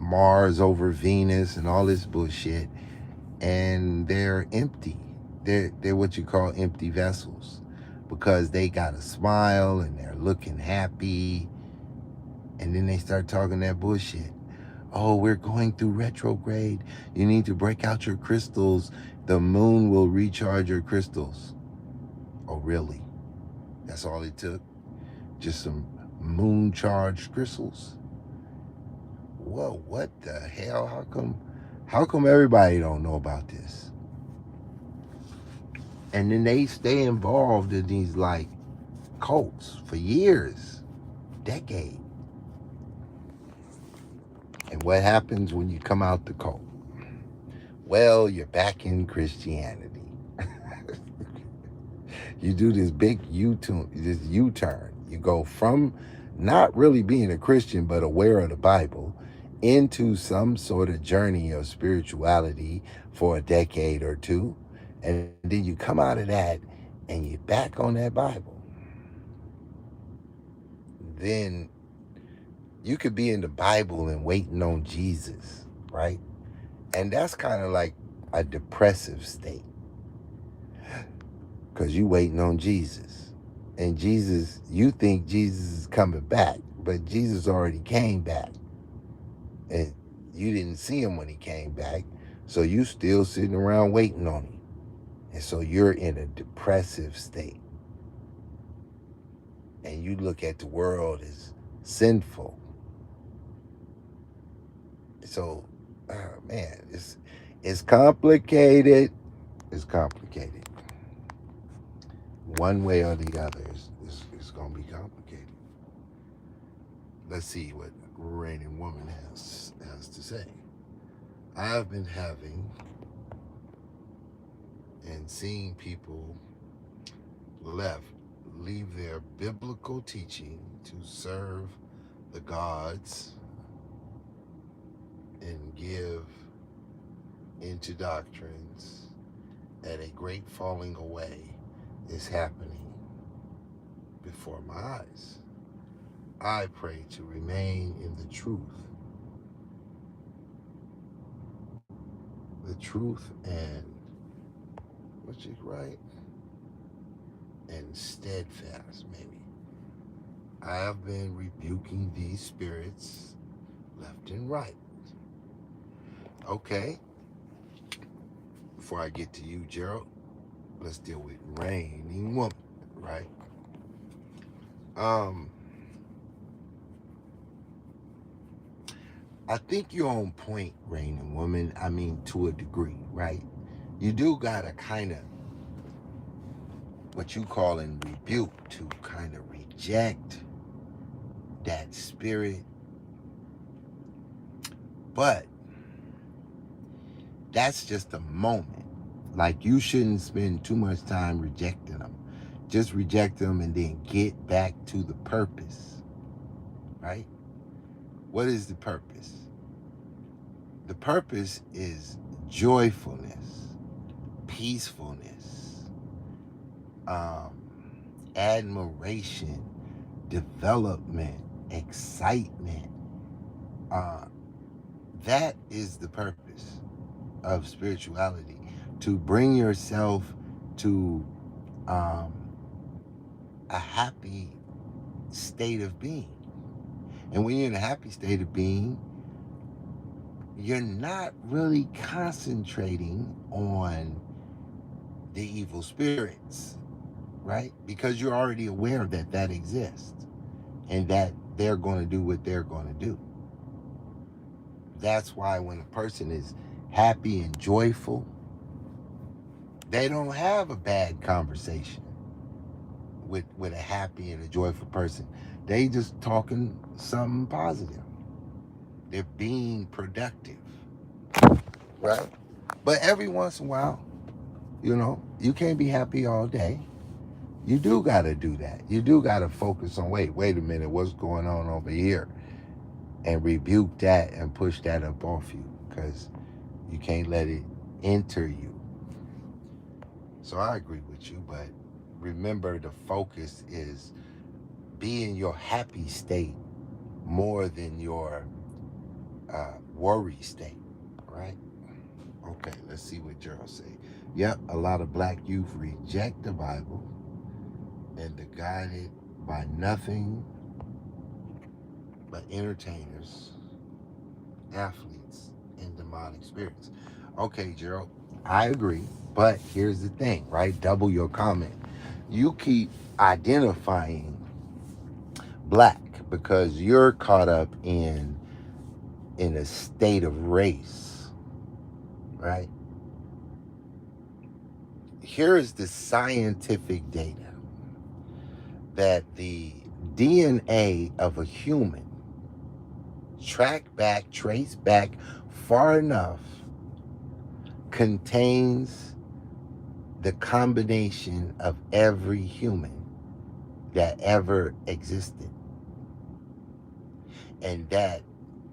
Mars over Venus and all this bullshit, and they're empty. They're what you call empty vessels, because they got a smile and they're looking happy, and then they start talking that bullshit. Oh, we're going through retrograde. You need to break out your crystals. The moon will recharge your crystals. Oh, really? That's all it took? Just some moon charged crystals? Whoa, what the hell? How come everybody don't know about this? And then they stay involved in these like cults for years, decades. And what happens when you come out the cult? Well, you're back in Christianity. You do this big U-turn. You go from not really being a Christian but aware of the Bible into some sort of journey of spirituality for a decade or two, and then you come out of that and you're back on that Bible. Then you could be in the Bible and waiting on Jesus, right? And that's kind of like a depressive state, because you waiting on Jesus. And Jesus, you think Jesus is coming back, but Jesus already came back. And you didn't see him when he came back, so you still sitting around waiting on him. And so you're in a depressive state. And you look at the world as sinful. So, man, it's complicated. It's complicated. One way or the other, it's going to be complicated. Let's see what Reigning Woman has to say. I've been having and seeing people leave their biblical teaching to serve the gods and give into doctrines, and a great falling away is happening before my eyes. I pray to remain in the truth and which is right, and steadfast, maybe. I have been rebuking these spirits left and right. Okay, before I get to you, Gerald, let's deal with reigning woman, right? Um, I think you're on point, reigning woman. I mean, to a degree, right? You do gotta kind of what you call in rebuke to kind of reject that spirit, but that's just a moment. Like, you shouldn't spend too much time rejecting them. Just reject them and then get back to the purpose, right? What is the purpose? The purpose is joyfulness, peacefulness, um, admiration, development, excitement. Uh, that is the purpose of spirituality, to bring yourself to um, a happy state of being. And when you're in a happy state of being, you're not really concentrating on the evil spirits, right? Because you're already aware that that exists and that they're going to do what they're going to do. That's why when a person is happy and joyful, they don't have a bad conversation with a happy and a joyful person. They just talking something positive. They're being productive, right? But every once in a while, you can't be happy all day. You do got to do that. You do got to focus on, wait a minute, what's going on over here? And rebuke that and push that up off you, because you can't let it enter you. So I agree with you, but remember, the focus is be in your happy state more than your worry state, right? Okay, let's see what Gerald say. Yep, a lot of black youth reject the Bible and are guided by nothing but entertainers, athletes, and demonic spirits. Okay, Gerald, I agree, but here's the thing, right? Double your comment. You keep identifying black because you're caught up in a state of race, right? Here is the scientific data that the DNA of a human trace back far enough, contains the combination of every human that ever existed. And that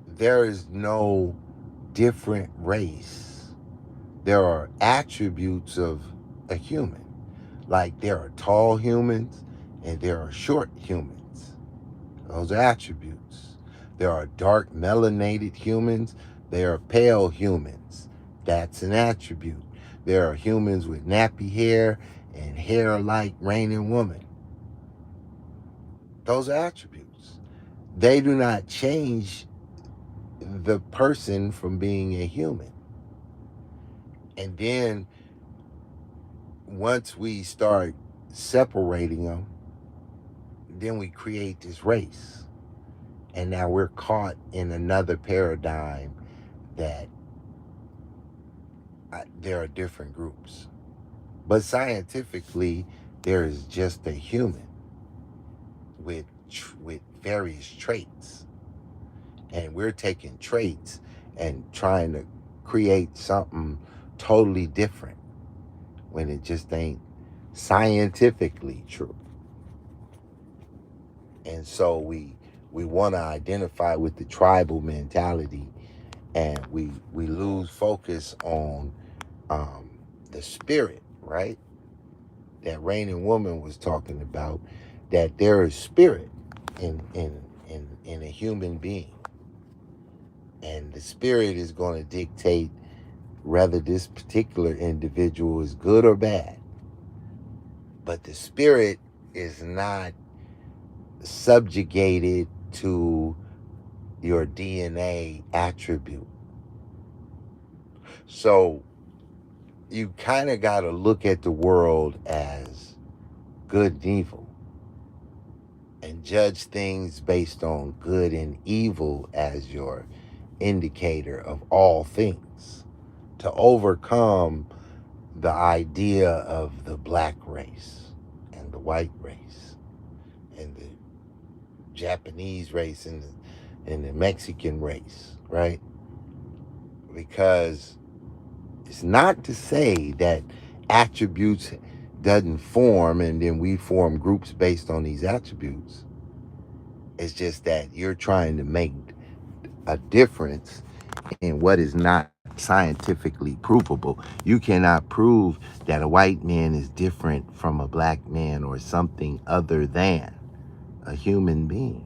there is no different race. There are attributes of a human. Like, there are tall humans and there are short humans. Those are attributes. There are dark melanated humans. There are pale humans. That's an attribute. There are humans with nappy hair and hair like reigning woman. Those are attributes. They do not change the person from being a human. And then once we start separating them, then we create this race. And now we're caught in another paradigm that there are different groups. But scientifically, there is just a human with various traits. And we're taking traits and trying to create something totally different when it just ain't scientifically true. And so we want to identify with the tribal mentality and we lose focus on um, the spirit, right? That reigning woman was talking about, that there is spirit in a human being, and the spirit is going to dictate whether this particular individual is good or bad. But the spirit is not subjugated to your DNA attribute. So you kind of got to look at the world as good and evil and judge things based on good and evil as your indicator of all things, to overcome the idea of the black race and the white race and the Japanese race and the Mexican race, right? Because it's not to say that attributes doesn't form and then we form groups based on these attributes. It's just that you're trying to make a difference in what is not scientifically provable. You cannot prove that a white man is different from a black man or something other than a human being,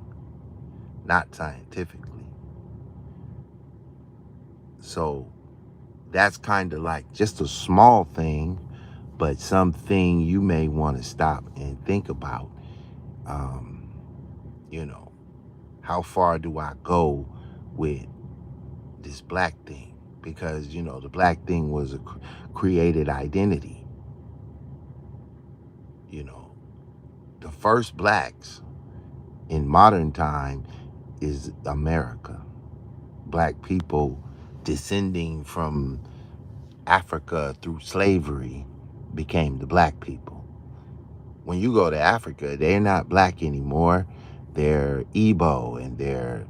not scientifically. So that's kind of like just a small thing, but something you may want to stop and think about. Um, you know, how far do I go with this black thing? Because, the black thing was a created identity. You know, the first blacks in modern time is America. Black people descending from Africa through slavery became the black people. When you go to Africa, they're not black anymore. They're Igbo and they're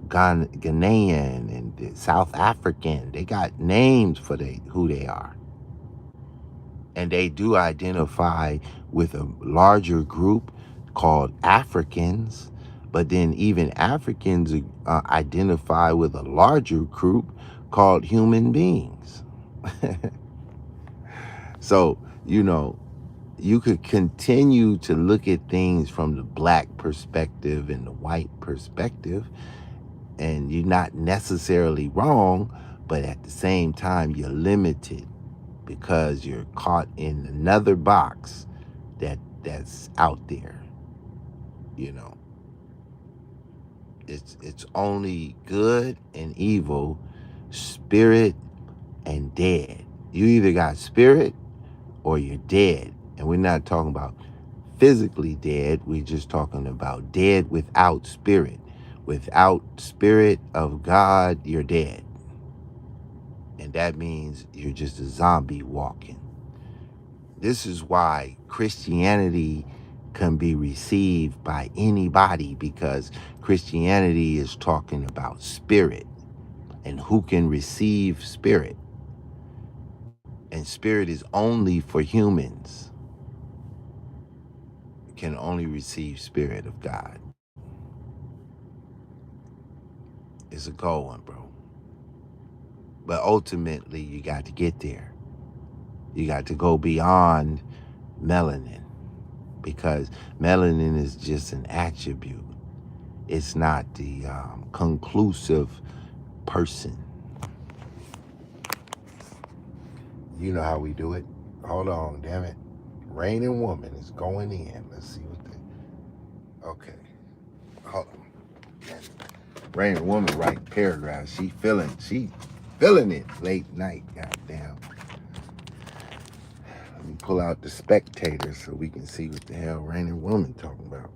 Ghanaian and they're South African. They got names for who they are. And they do identify with a larger group called Africans, but then even Africans identify with a larger group called human beings. So, you could continue to look at things from the black perspective and the white perspective, and you're not necessarily wrong, but at the same time, you're limited because you're caught in another box that's out there. You know, it's only good and evil, spirit and dead. You either got spirit or you're dead. And we're not talking about physically dead. We're just talking about dead without spirit. Without spirit of God, you're dead. And that means you're just a zombie walking. This is why Christianity can be received by anybody, because Christianity is talking about spirit and who can receive spirit. And spirit is only for humans. Can only receive spirit of God. It's a cold one, bro. But ultimately, you got to get there. You got to go beyond melanin, because melanin is just an attribute. It's not the conclusive person. You know how we do it. Hold on, damn it. Rain and Woman is going in. Let's see what they. Okay. Hold on. Rain and Woman writing paragraphs. She feeling it late night. Goddamn. Let me pull out the Spectator so we can see what the hell Rain and Woman talking about.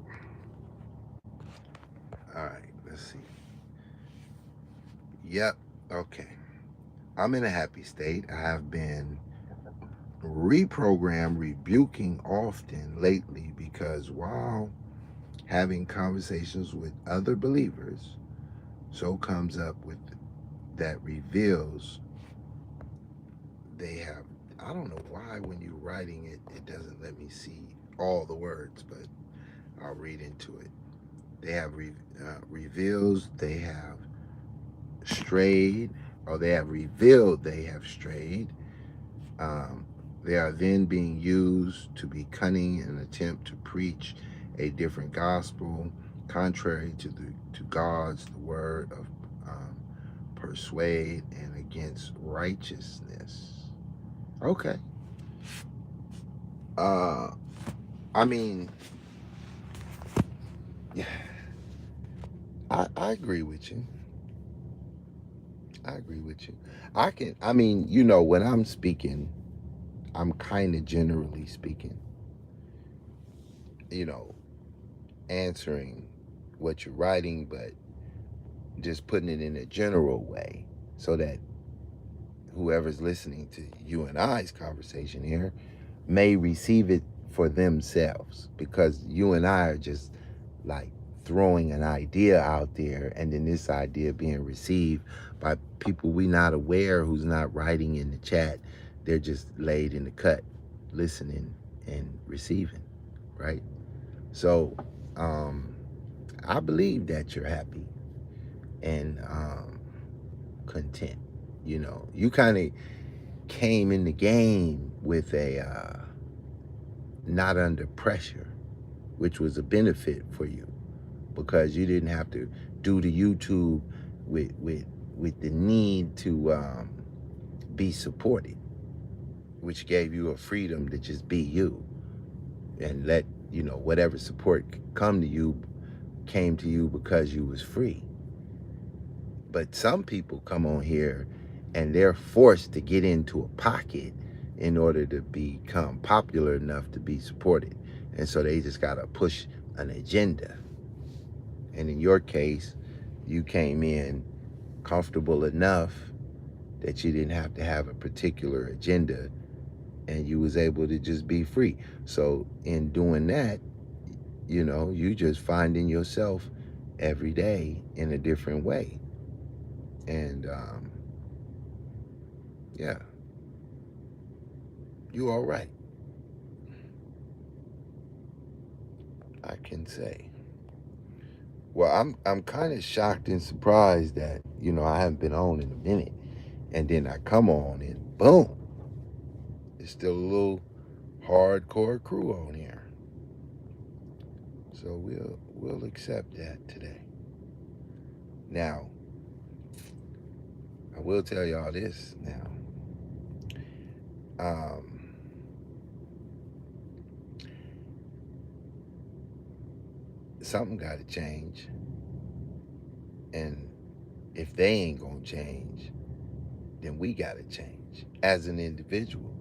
All right, let's see. Yep. Okay. I'm in a happy state. I have been reprogrammed, rebuking often lately, because while having conversations with other believers, so comes up with that reveals they have. I don't know why when you're writing it, it doesn't let me see all the words, but I'll read into it. They have reveals, they have strayed, or they have revealed they have strayed. Um, they are then being used to be cunning in an attempt to preach a different gospel, contrary to God's the word of um, persuade and against righteousness. Okay. Uh, I mean, yeah, I agree with you. I agree with you. I mean, when I'm speaking, I'm kind of generally speaking, you know, answering what you're writing, but just putting it in a general way so that whoever's listening to you and I's conversation here may receive it for themselves, because you and I are just like throwing an idea out there, and then this idea being received by people we not aware, who's not writing in the chat. They're just laid in the cut, listening and receiving, right? So um I believe that you're happy and content. You kind of came in the game with a not under pressure, which was a benefit for you, because you didn't have to do the YouTube with the need to be supported, which gave you a freedom to just be you and let whatever support come to you came to you because you was free. But some people come on here and they're forced to get into a pocket in order to become popular enough to be supported. And so they just got to push an agenda. And in your case, you came in comfortable enough that you didn't have to have a particular agenda, and you was able to just be free. So in doing that, you just finding yourself every day in a different way. And yeah, you all right, I can say. Well, I'm kind of shocked and surprised that I haven't been on in a minute, and then I come on and boom, it's still a little hardcore crew on here. So we'll accept that today. Now, I will tell y'all this now. Um, Something got to change, and if they ain't gonna change, then we got to change as an individual.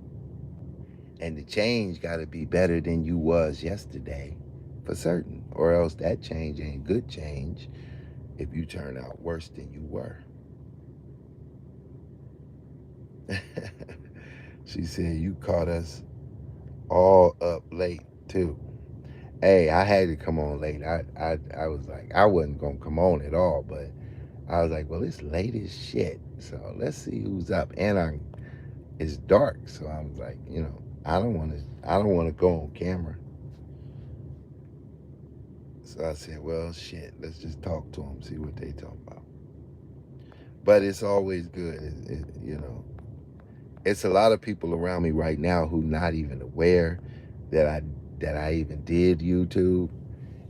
And the change got to be better than you was yesterday, for certain, or else that change ain't good change if you turn out worse than you were. She said you caught us all up late too. Hey, I had to come on late. I was like, I wasn't gonna come on at all, but I was like, well, it's late as shit, so let's see who's up. And it's dark, so I was like, I don't want to go on camera. So I said, well, shit, let's just talk to them, see what they talk about. But it's always good, It's a lot of people around me right now who not even aware that I even did YouTube,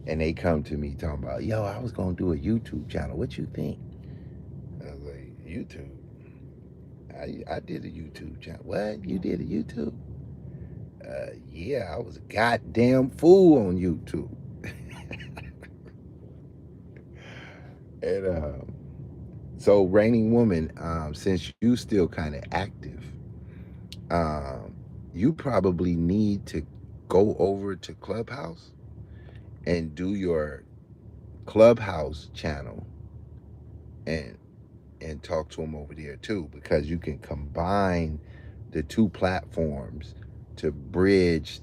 and they come to me talking about, yo, I was gonna do a YouTube channel. What you think? I was like, YouTube? I did a YouTube channel. What? You did a YouTube? Yeah, I was a goddamn fool on YouTube. And so, Reigning Woman, since you still kind of active, um, you probably need to go over to Clubhouse and do your Clubhouse channel and talk to them over there too, because you can combine the two platforms to bridge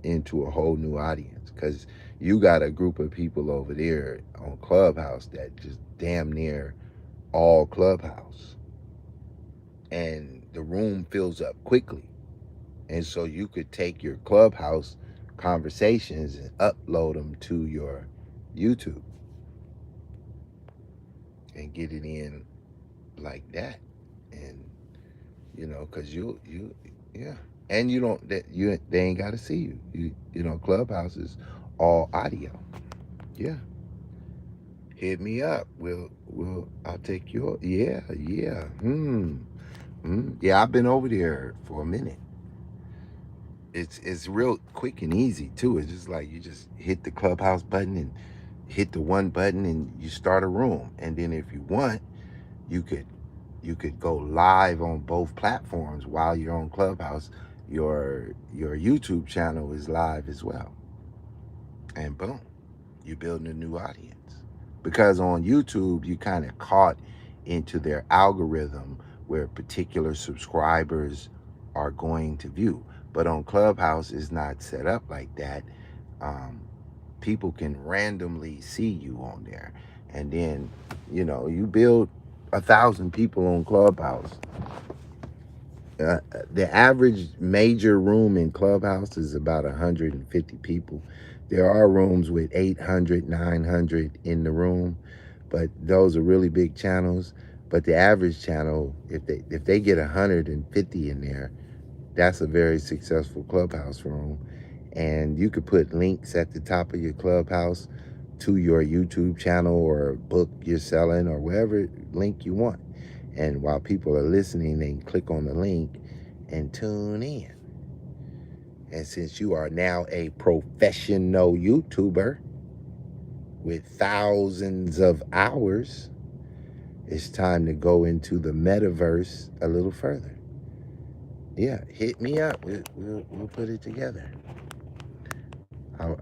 into a whole new audience, because you got a group of people over there on Clubhouse that just damn near all Clubhouse, and the room fills up quickly. And so you could take your Clubhouse conversations and upload them to your YouTube and get it in like that. And because yeah. And you don't that you they ain't got to see you. Clubhouse is all audio. Yeah, hit me up. I'll take your yeah. Yeah, I've been over there for a minute. It's real quick and easy too. It's just like you just hit the clubhouse button and hit the one button and you start a room. And then if you want, you could you could go live on both platforms while you're on Clubhouse. Your YouTube channel is live as well. And boom, you're building a new audience. Because on YouTube, you kind of caught into their algorithm where particular subscribers are going to view. But on Clubhouse, it's not set up like that. Um, People can randomly see you on there. And then, you build 1,000 people on Clubhouse. The average major room in Clubhouse is about 150 people. There are rooms with 800, 900 in the room, but those are really big channels. But the average channel, if they get 150 in there, that's a very successful Clubhouse room. And you could put links at the top of your Clubhouse to your YouTube channel or book you're selling or wherever link you want. And while people are listening, they can click on the link and tune in. And since you are now a professional YouTuber with thousands of hours, it's time to go into the metaverse a little further. Yeah, hit me up. We'll put it together.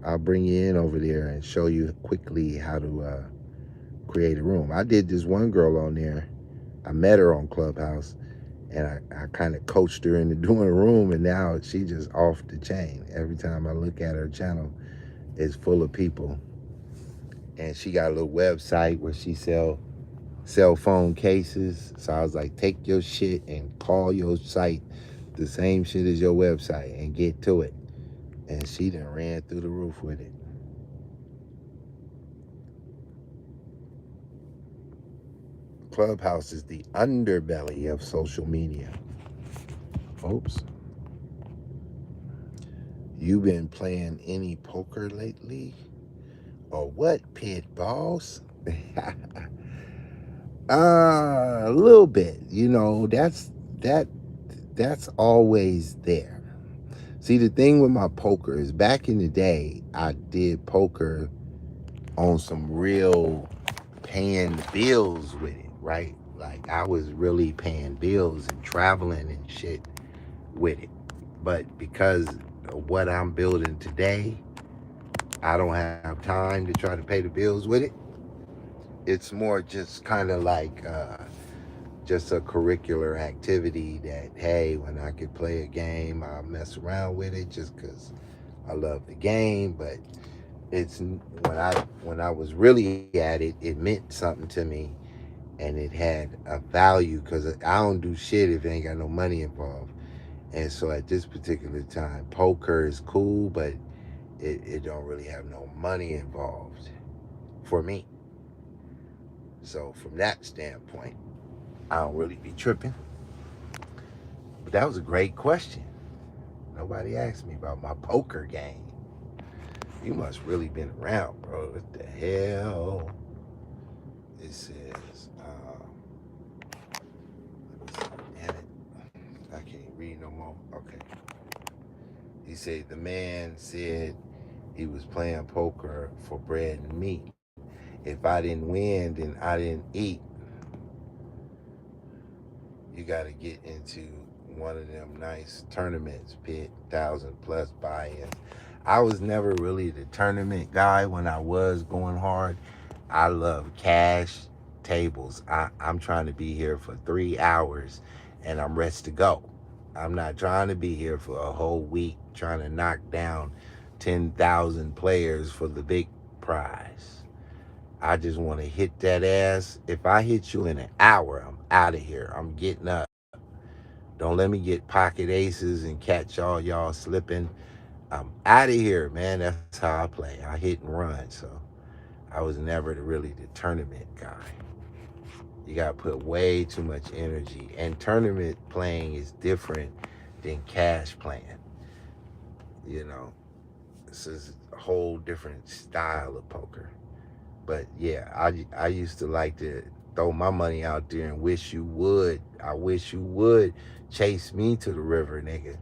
I'll bring you in over there and show you quickly how to create a room. I did this one girl on there. I met her on Clubhouse, and I kind of coached her into doing a room, and now she just off the chain. Every time I look at her channel, it's full of people, and she got a little website where she sell cell phone cases. So I was like, take your shit and call your site the same shit as your website and get to it. And she done ran through the roof with it. Clubhouse is the underbelly of social media. Oops. You been playing any poker lately? Or what, Pitt boss? A little bit. That's always there. See, the thing with my poker is back in the day, I did poker on some real paying bills with it, right? Like I was really paying bills and traveling and shit with it. But because of what I'm building today, I don't have time to try to pay the bills with it. It's more just kind of like just a curricular activity that, hey, when I could play a game, I'll mess around with it just because I love the game. But it's when I was really at it, it meant something to me, and it had a value because I don't do shit if it ain't got no money involved. And so at this particular time, poker is cool, but it don't really have no money involved for me. So from that standpoint, I don't really be tripping. But that was a great question. Nobody asked me about my poker game. You must really been around, bro. What the hell? It says, damn it. I can't read no more. Okay. He said the man said he was playing poker for bread and meat. If I didn't win, then I didn't eat. You got to get into one of them nice tournaments, Pitt, 1,000+ buy-ins. I was never really the tournament guy when I was going hard. I love cash tables. I'm trying to be here for 3 hours and I'm ready to go. I'm not trying to be here for a whole week trying to knock down 10,000 players for the big prize. I just want to hit that ass. If I hit you in an hour, I'm out of here. I'm getting up. Don't let me get pocket aces and catch all y'all slipping. I'm out of here, man. That's how I play. I hit and run. So I was never really the tournament guy. You got to put way too much energy. And tournament playing is different than cash playing. You know, this is a whole different style of poker. But yeah, I used to like to throw my money out there and wish you would. I wish you would chase me to the river, nigga.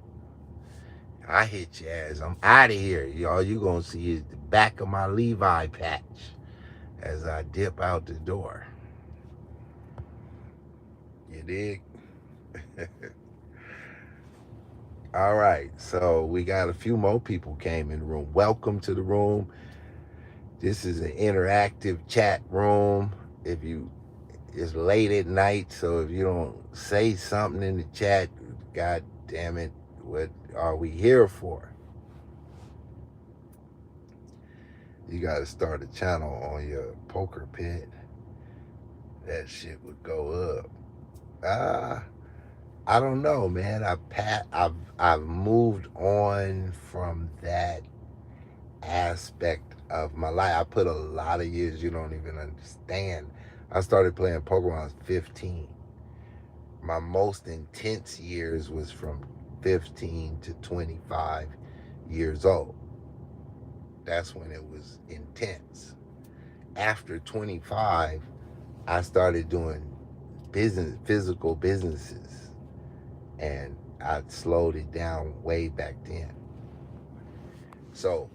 I hit your ass. I'm out of here. All you gonna see is the back of my Levi patch as I dip out the door. You dig? All right, so we got a few more people came in the room. Welcome to the room. This is an interactive chat room. If you, it's late at night, so if you don't say something in the chat, God damn it, what are we here for? You got to start a channel on your poker pit. That shit would go up. I don't know, man. I've moved on from that aspect of my life. I put a lot of years you don't even understand. I started playing poker when I was 15. My most intense years was from 15 to 25 years old. That's when it was intense. After 25, I started doing physical businesses, and I slowed it down way back then. So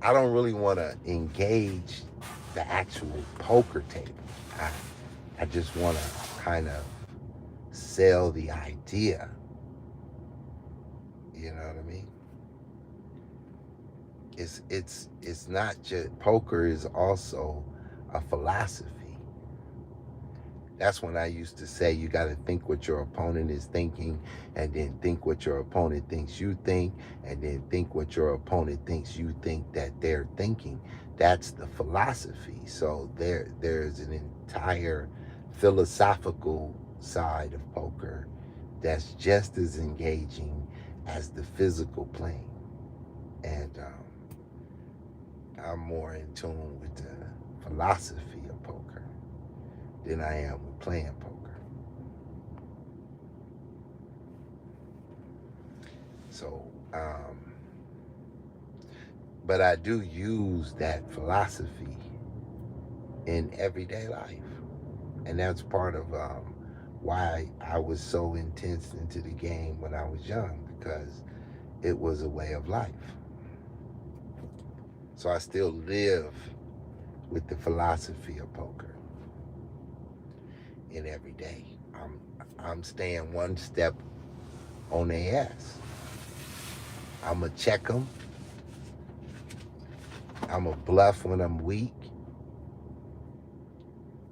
I don't really want to engage the actual poker table. I just want to kind of sell the idea. You know what I mean? It's not just poker is also a philosophy. That's when I used to say you got to think what your opponent is thinking, and then think what your opponent thinks you think, and then think what your opponent thinks you think that they're thinking. That's the philosophy. So there's an entire philosophical side of poker that's just as engaging as the physical playing. And I'm more in tune with the philosophy of poker than I am with playing poker. So, but I do use that philosophy in everyday life. And that's part of why I was so intense into the game when I was young, because it was a way of life. So I still live with the philosophy of poker in every day. I'm staying one step on their ass. I'm going to check them. I'm going to bluff when I'm weak.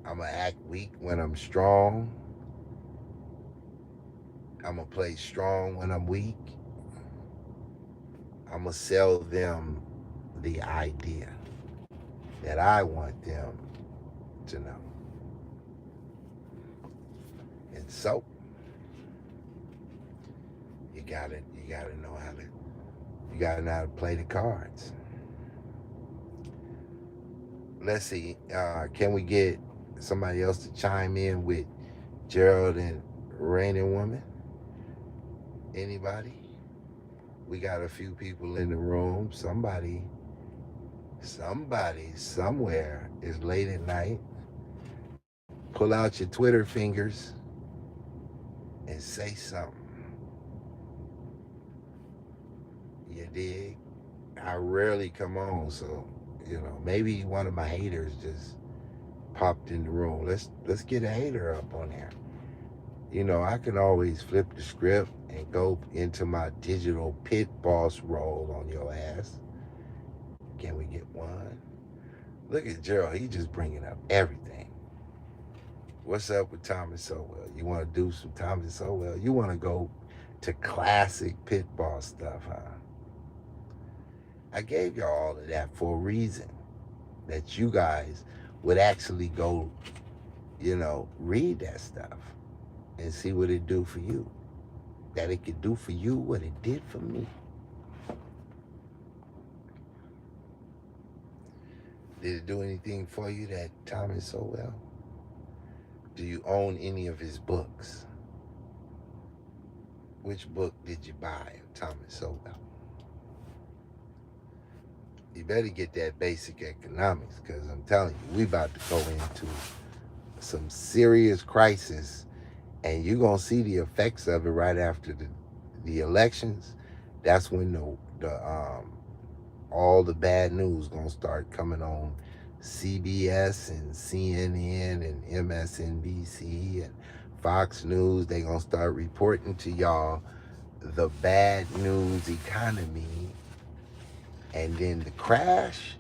I'm going to act weak when I'm strong. I'm going to play strong when I'm weak. I'm going to sell them the idea that I want them to know. And so, you gotta know how to play the cards. Let's see, can we get somebody else to chime in with Gerald and Raining Woman? Anybody? We got a few people in the room. Somebody somewhere is late at night. Pull out your Twitter fingers and say something. You dig? I rarely come on, so maybe one of my haters just popped in the room. Let's get a hater up on there. I can always flip the script and go into my digital pit boss role on your ass. Can we get one? Look at Gerald. He just bringing up everything. What's up with Tommy Sowell? You want to do some Tommy Sowell? You want to go to classic pit boss stuff, huh? I gave y'all all of that for a reason. That you guys would actually go, read that stuff and see what it do for you. That it could do for you what it did for me. Did it do anything for you, that Tommy Sowell? Do you own any of his books? Which book did you buy of Thomas Sowell? You better get that basic economics, because I'm telling you, we about to go into some serious crisis, and you're gonna see the effects of it right after the elections. That's when the all the bad news gonna start coming on CBS and CNN and MSNBC and Fox News. They gonna start reporting to y'all the bad news economy, and then the crash,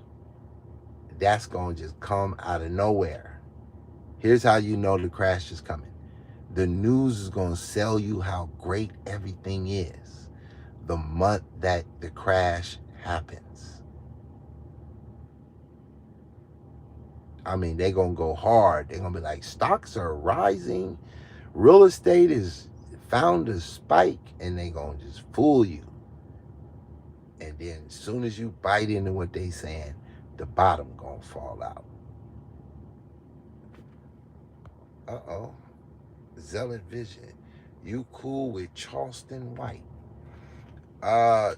that's gonna just come out of nowhere. Here's how you know the crash is coming. The news is gonna sell you how great everything is the month that the crash happens. I mean, they're gonna go hard. They're gonna be like, stocks are rising, real estate is found a spike, and they gonna just fool you. And then as soon as you bite into what they saying, the bottom gonna fall out. Uh-oh. Zealot Vision. You cool with Charleston White?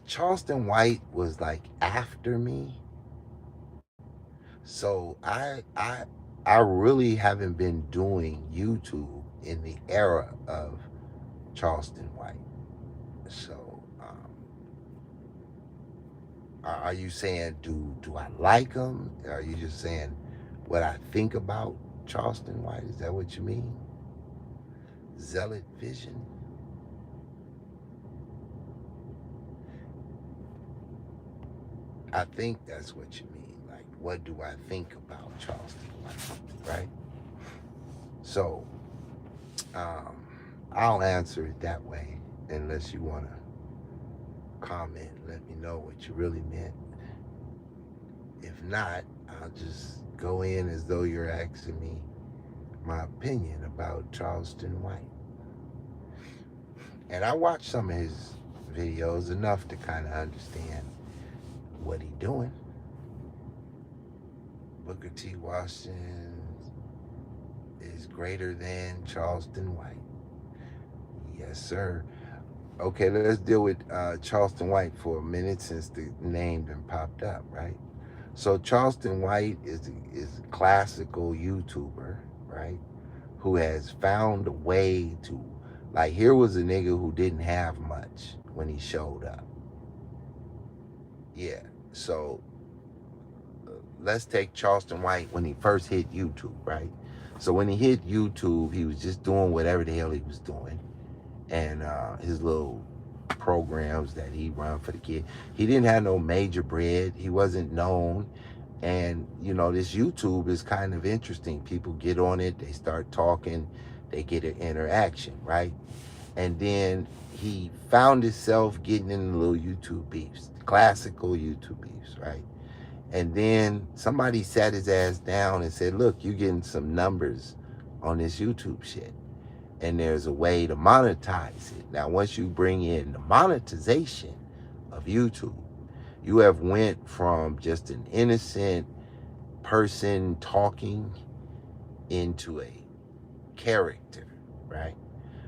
Charleston White was like after me. So I really haven't been doing YouTube in the era of Charleston White. So are you saying do I like him? Are you just saying what I think about Charleston White? Is that what you mean? Zealot Vision? I think that's what you mean. Like, what do I think about Charleston White, right? So, I'll answer it that way, unless you want to comment and let me know what you really meant. If not, I'll just go in as though you're asking me my opinion about Charleston White. And I watched some of his videos, enough to kind of understand what he doing. Booker T. Washington is greater than Charleston White. Yes, sir. Okay, let's deal with Charleston White for a minute, since the name been popped up, right? So Charleston White is a classical YouTuber, right? Who has found a way to, like, here was a nigga who didn't have much when he showed up. Yeah, so let's take Charleston White when he first hit YouTube, right? So when he hit YouTube, he was just doing whatever the hell he was doing. And his little programs that he run for the kid. He didn't have no major bread. He wasn't known. And, you know, this YouTube is kind of interesting. People get on it, they start talking, they get an interaction, right? And then he found himself getting in the little YouTube beefs, classical YouTube beefs, right? And then somebody sat his ass down and said, look, you're getting some numbers on this YouTube shit, and there's a way to monetize it. Now, once you bring in the monetization of YouTube, you have went from just an innocent person talking into a character, right?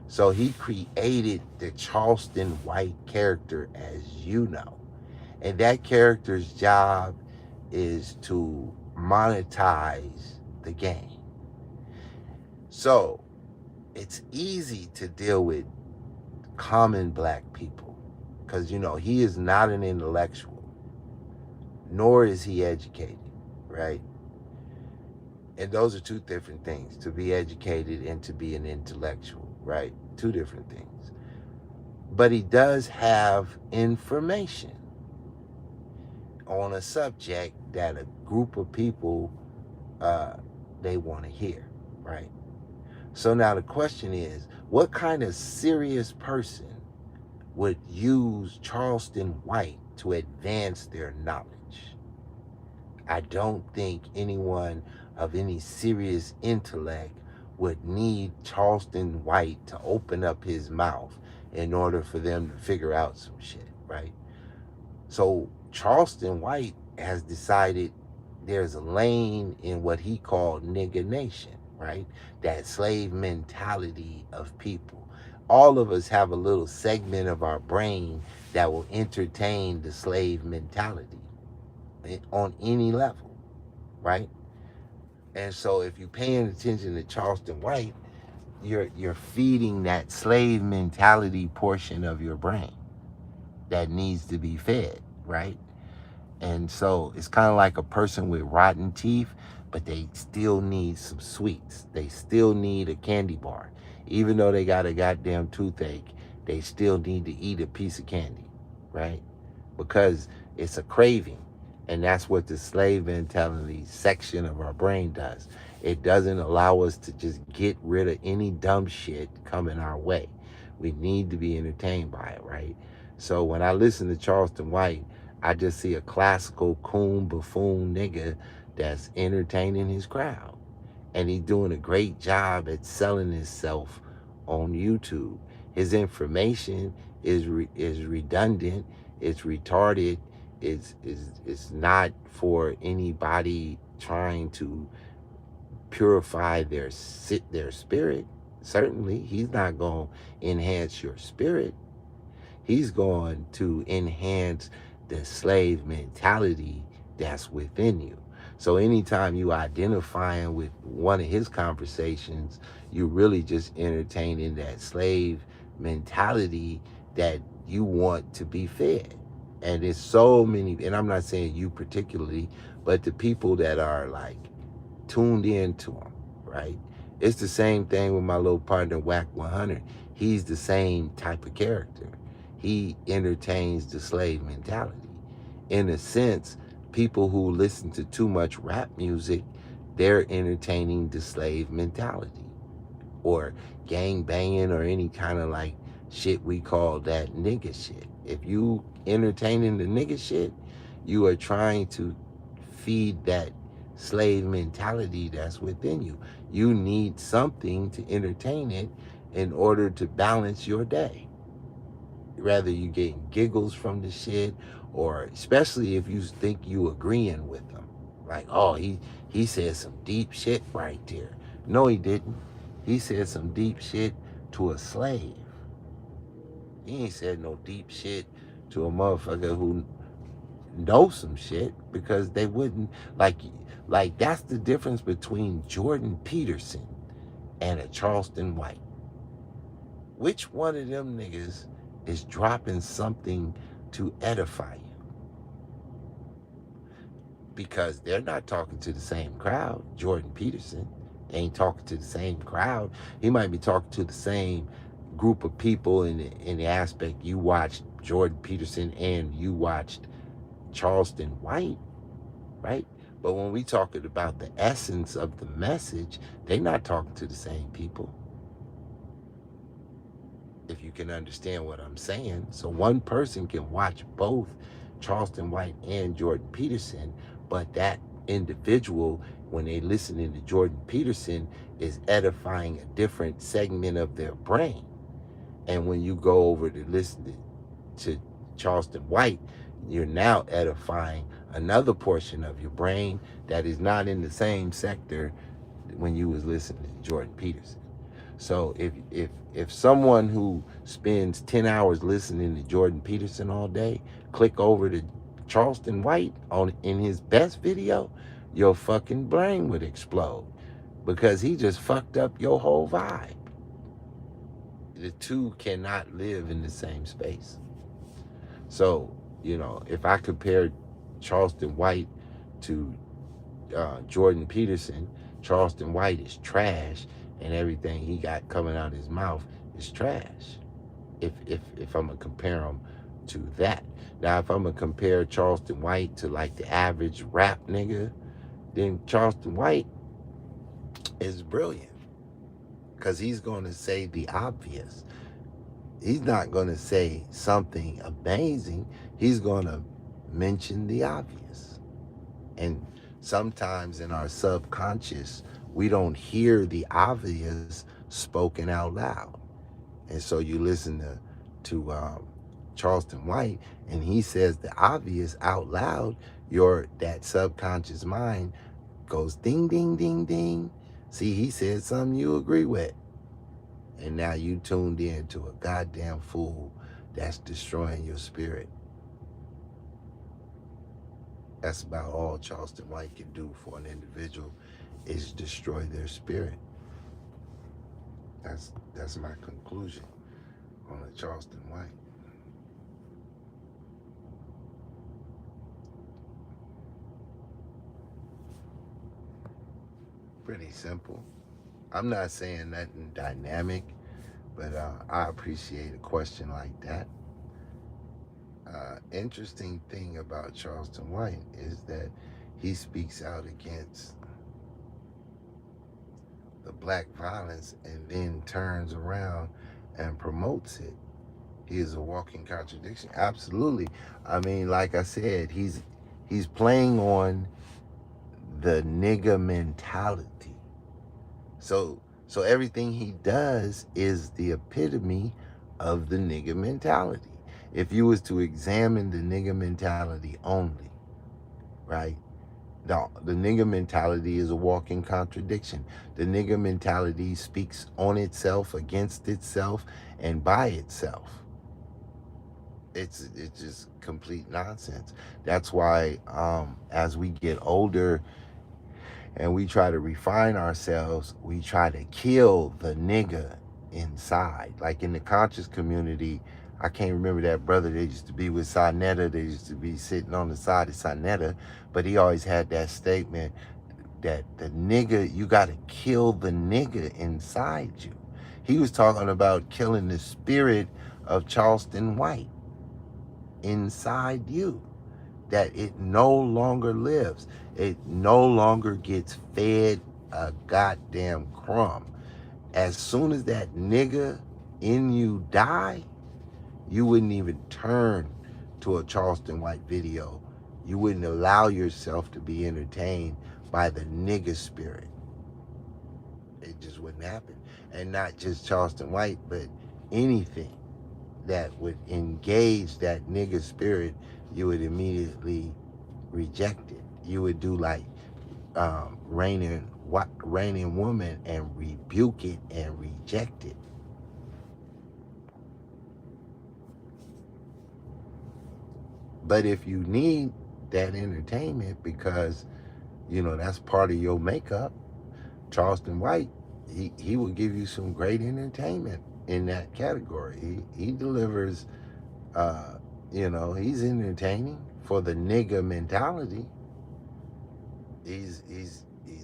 So he created the Charleston White character, as you know. And that character's job is to monetize the game. So it's easy to deal with common black people, because, you know, he is not an intellectual, nor is he educated, right? And those are two different things, to be educated and to be an intellectual, right? Two different things. But he does have information on a subject that a group of people, they want to hear, right? So now the question is, what kind of serious person would use Charleston White to advance their knowledge? I don't think anyone of any serious intellect would need Charleston White to open up his mouth in order for them to figure out some shit, right? So Charleston White has decided there's a lane in what he called nigga nation. right? That slave mentality of people. All of us have a little segment of our brain that will entertain the slave mentality on any level, right? And so if you're paying attention to Charleston White, you're feeding that slave mentality portion of your brain that needs to be fed, right? And so it's kind of like a person with rotten teeth, but they still need some sweets. They still need a candy bar. Even though they got a goddamn toothache, they still need to eat a piece of candy, right? Because it's a craving. And that's what the slave mentality section of our brain does. It doesn't allow us to just get rid of any dumb shit coming our way. We need to be entertained by it, right? So when I listen to Charleston White, I just see a classical coon buffoon nigga that's entertaining his crowd. And he's doing a great job at selling himself on YouTube. His information is redundant, it's retarded, it's not for anybody trying to purify their spirit. Certainly, he's not going to enhance your spirit. He's going to enhance the slave mentality that's within you. So anytime you identifying with one of his conversations, you really just entertaining that slave mentality that you want to be fed. And there's so many, and I'm not saying you particularly, but the people that are like tuned into him, right? It's the same thing with my little partner, Whack 100. He's the same type of character. He entertains the slave mentality. In a sense, people who listen to too much rap music, they're entertaining the slave mentality or gang banging or any kind of like shit we call that nigga shit. If you entertaining the nigga shit, you are trying to feed that slave mentality that's within you. You need something to entertain it in order to balance your day. Rather you getting giggles from the shit, or especially if you think you agreeing with them. Like, oh, he said some deep shit right there. No, he didn't. He said some deep shit to a slave. He ain't said no deep shit to a motherfucker who know some shit, because they wouldn't like that's the difference between Jordan Peterson and a Charleston White. Which one of them niggas is dropping something to edify you? Because they're not talking to the same crowd. Jordan Peterson ain't talking to the same crowd. He might be talking to the same group of people in the aspect you watched Jordan Peterson and you watched Charleston White, right? But when we talking about the essence of the message, they're not talking to the same people. If you can understand what I'm saying. So one person can watch both Charleston White and Jordan Peterson, but that individual, when they listening to Jordan Peterson, is edifying a different segment of their brain. And when you go over to listen to Charleston White, you're now edifying another portion of your brain that is not in the same sector when you was listening to Jordan Peterson. So if someone who spends 10 hours listening to Jordan Peterson all day click over to Charleston White on in his best video, your fucking brain would explode, because he just fucked up your whole vibe. The two cannot live in the same space. So, if I compare Charleston White to Jordan Peterson, Charleston White is trash, and everything he got coming out of his mouth is trash. If I'm gonna compare him to that. Now, if I'm gonna compare Charleston White to like the average rap nigga, then Charleston White is brilliant, because he's gonna say the obvious. He's not gonna say something amazing. He's gonna mention the obvious. And sometimes in our subconscious, we don't hear the obvious spoken out loud. And so you listen to Charleston White, and he says the obvious out loud, that subconscious mind goes ding, ding, ding, ding. See, he said something you agree with. And now you tuned in to a goddamn fool that's destroying your spirit. That's about all Charleston White can do for an individual is destroy their spirit. That's my conclusion on a Charleston White. Pretty simple. I'm not saying nothing dynamic, but I appreciate a question like that. Interesting thing about Charleston White is that he speaks out against the black violence and then turns around and promotes it. He is a walking contradiction. Absolutely. I mean, like I said, he's playing on the nigga mentality. So everything he does is the epitome of the nigga mentality. If you was to examine the nigga mentality only, right? The nigga mentality is a walking contradiction. The nigga mentality speaks on itself, against itself, and by itself. It's just complete nonsense. That's why as we get older and we try to refine ourselves, we try to kill the nigga inside. Like in the conscious community, I can't remember that brother that used to be with Sonetta. They used to be sitting on the side of Sonetta, but he always had that statement that the nigga, you got to kill the nigga inside you. He was talking about killing the spirit of Charleston White inside you, that it no longer lives. It no longer gets fed a goddamn crumb. As soon as that nigga in you die, you wouldn't even turn to a Charleston White video. You wouldn't allow yourself to be entertained by the nigga spirit. It just wouldn't happen. And not just Charleston White, but anything that would engage that nigga spirit, you would immediately reject it. You would do like Raining Woman and rebuke it and reject it. But if you need that entertainment because, you know, that's part of your makeup, Charleston White, he will give you some great entertainment in that category. He delivers, you know, he's entertaining for the nigga mentality.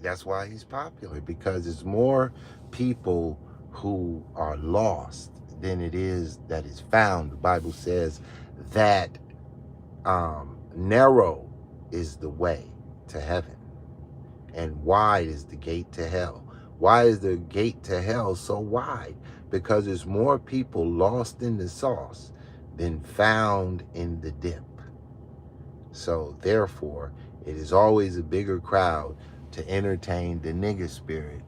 That's why he's popular, because it's more people who are lost than it is that is found. The Bible says that narrow is the way to heaven and wide is the gate to hell. Why is the gate to hell so wide? Because there's more people lost in the sauce than found in the dip. So therefore, it is always a bigger crowd to entertain the nigger spirit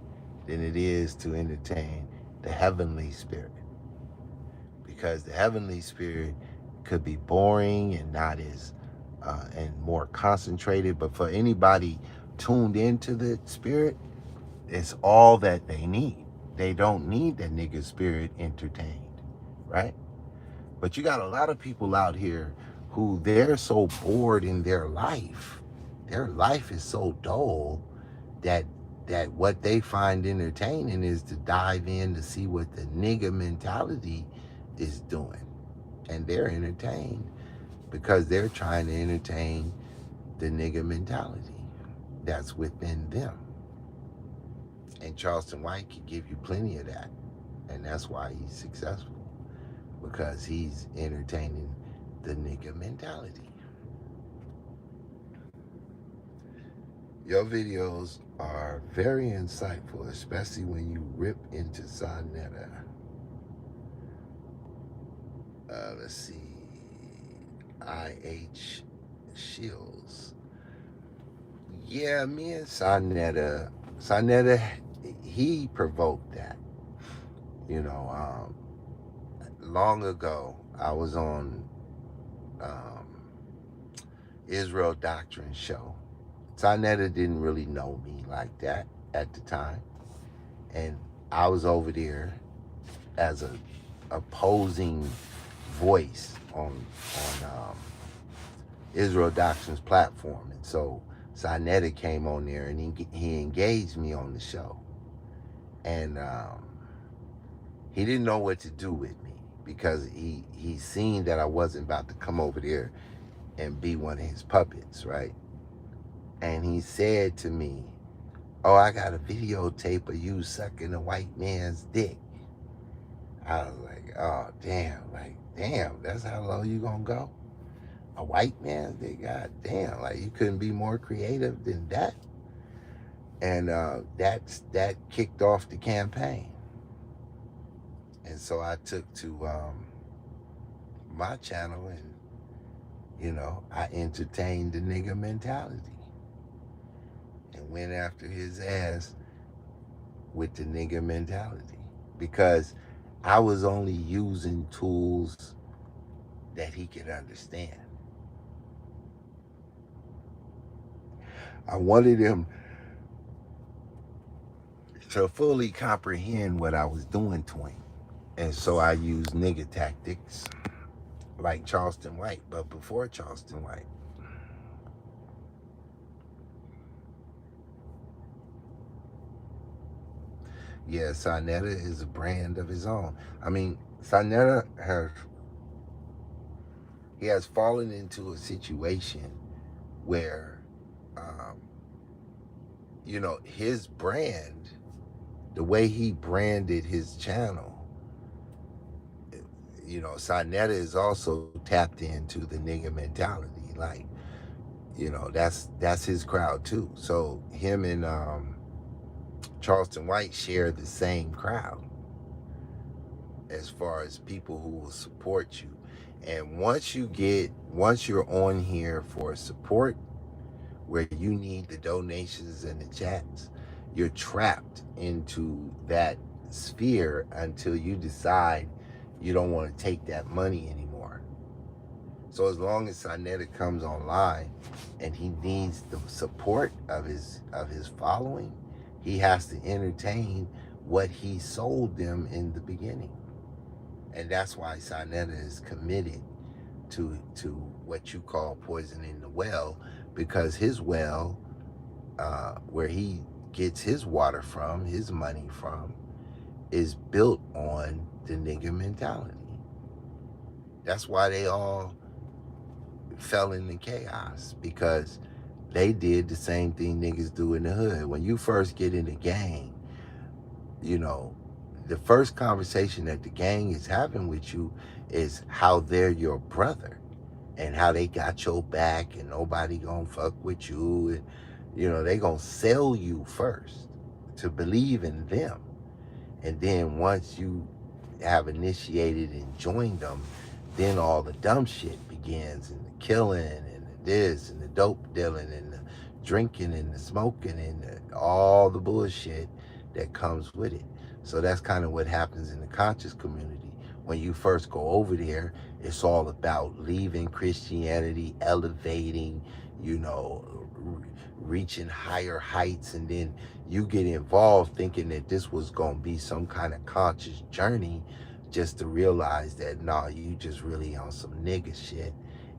than it is to entertain the heavenly spirit. Because the heavenly spirit could be boring and not as and more concentrated, but for anybody tuned into the spirit, it's all that they need. They don't need the nigger spirit entertained, right? But you got a lot of people out here who they're so bored in their life is so dull that what they find entertaining is to dive in to see what the nigga mentality is doing. And they're entertained because they're trying to entertain the nigga mentality that's within them. And Charleston White can give you plenty of that. And that's why he's successful, because he's entertaining the nigga mentality. Your videos are very insightful, especially when you rip into Sonetta. Let's see. I.H. Shields. Yeah, me and Sonetta, he provoked that. You know, long ago, I was on Israel Doctrine show. Sonetta didn't really know me like that at the time. And I was over there as a opposing voice on Israel Doctrine's platform. And so Sinetta came on there and he engaged me on the show. And he didn't know what to do with me because he seen that I wasn't about to come over there and be one of his puppets, right? And he said to me, "Oh, I got a videotape of you sucking a white man's dick." I was like, "Oh, damn, that's how low you gonna go? A white man's dick? God damn, like you couldn't be more creative than that." And that kicked off the campaign. And so I took to my channel and, I entertained the nigga mentality and went after his ass with the nigga mentality because I was only using tools that he could understand. I wanted him to fully comprehend what I was doing to him. And so I used nigga tactics like Charleston White, but before Charleston White. Yeah, Sinetta is a brand of his own. I mean, Sinetta has fallen into a situation where, his brand, the way he branded his channel, Sinetta is also tapped into the nigga mentality. Like, that's his crowd too. So him and Charleston White share the same crowd as far as people who will support you. And once you're on here for support, where you need the donations and the chats, you're trapped into that sphere until you decide you don't want to take that money anymore. So as long as Sinetta comes online and he needs the support of his following, he has to entertain what he sold them in the beginning. And that's why Sinetta is committed to what you call poisoning the well, because his well, where he gets his water from, his money from, is built on the nigga mentality. That's why they all fell into chaos, because they did the same thing niggas do in the hood. When you first get in the gang, the first conversation that the gang is having with you is how they're your brother and how they got your back and nobody gonna fuck with you. And, they gonna sell you first to believe in them. And then once you have initiated and joined them, then all the dumb shit begins, and the killing and the this and the dope dealing and the drinking and the smoking and all the bullshit that comes with it. So that's kind of what happens in the conscious community. When you first go over there, it's all about leaving Christianity, elevating, reaching higher heights, and then you get involved thinking that this was going to be some kind of conscious journey, just to realize that, nah, you just really on some nigga shit,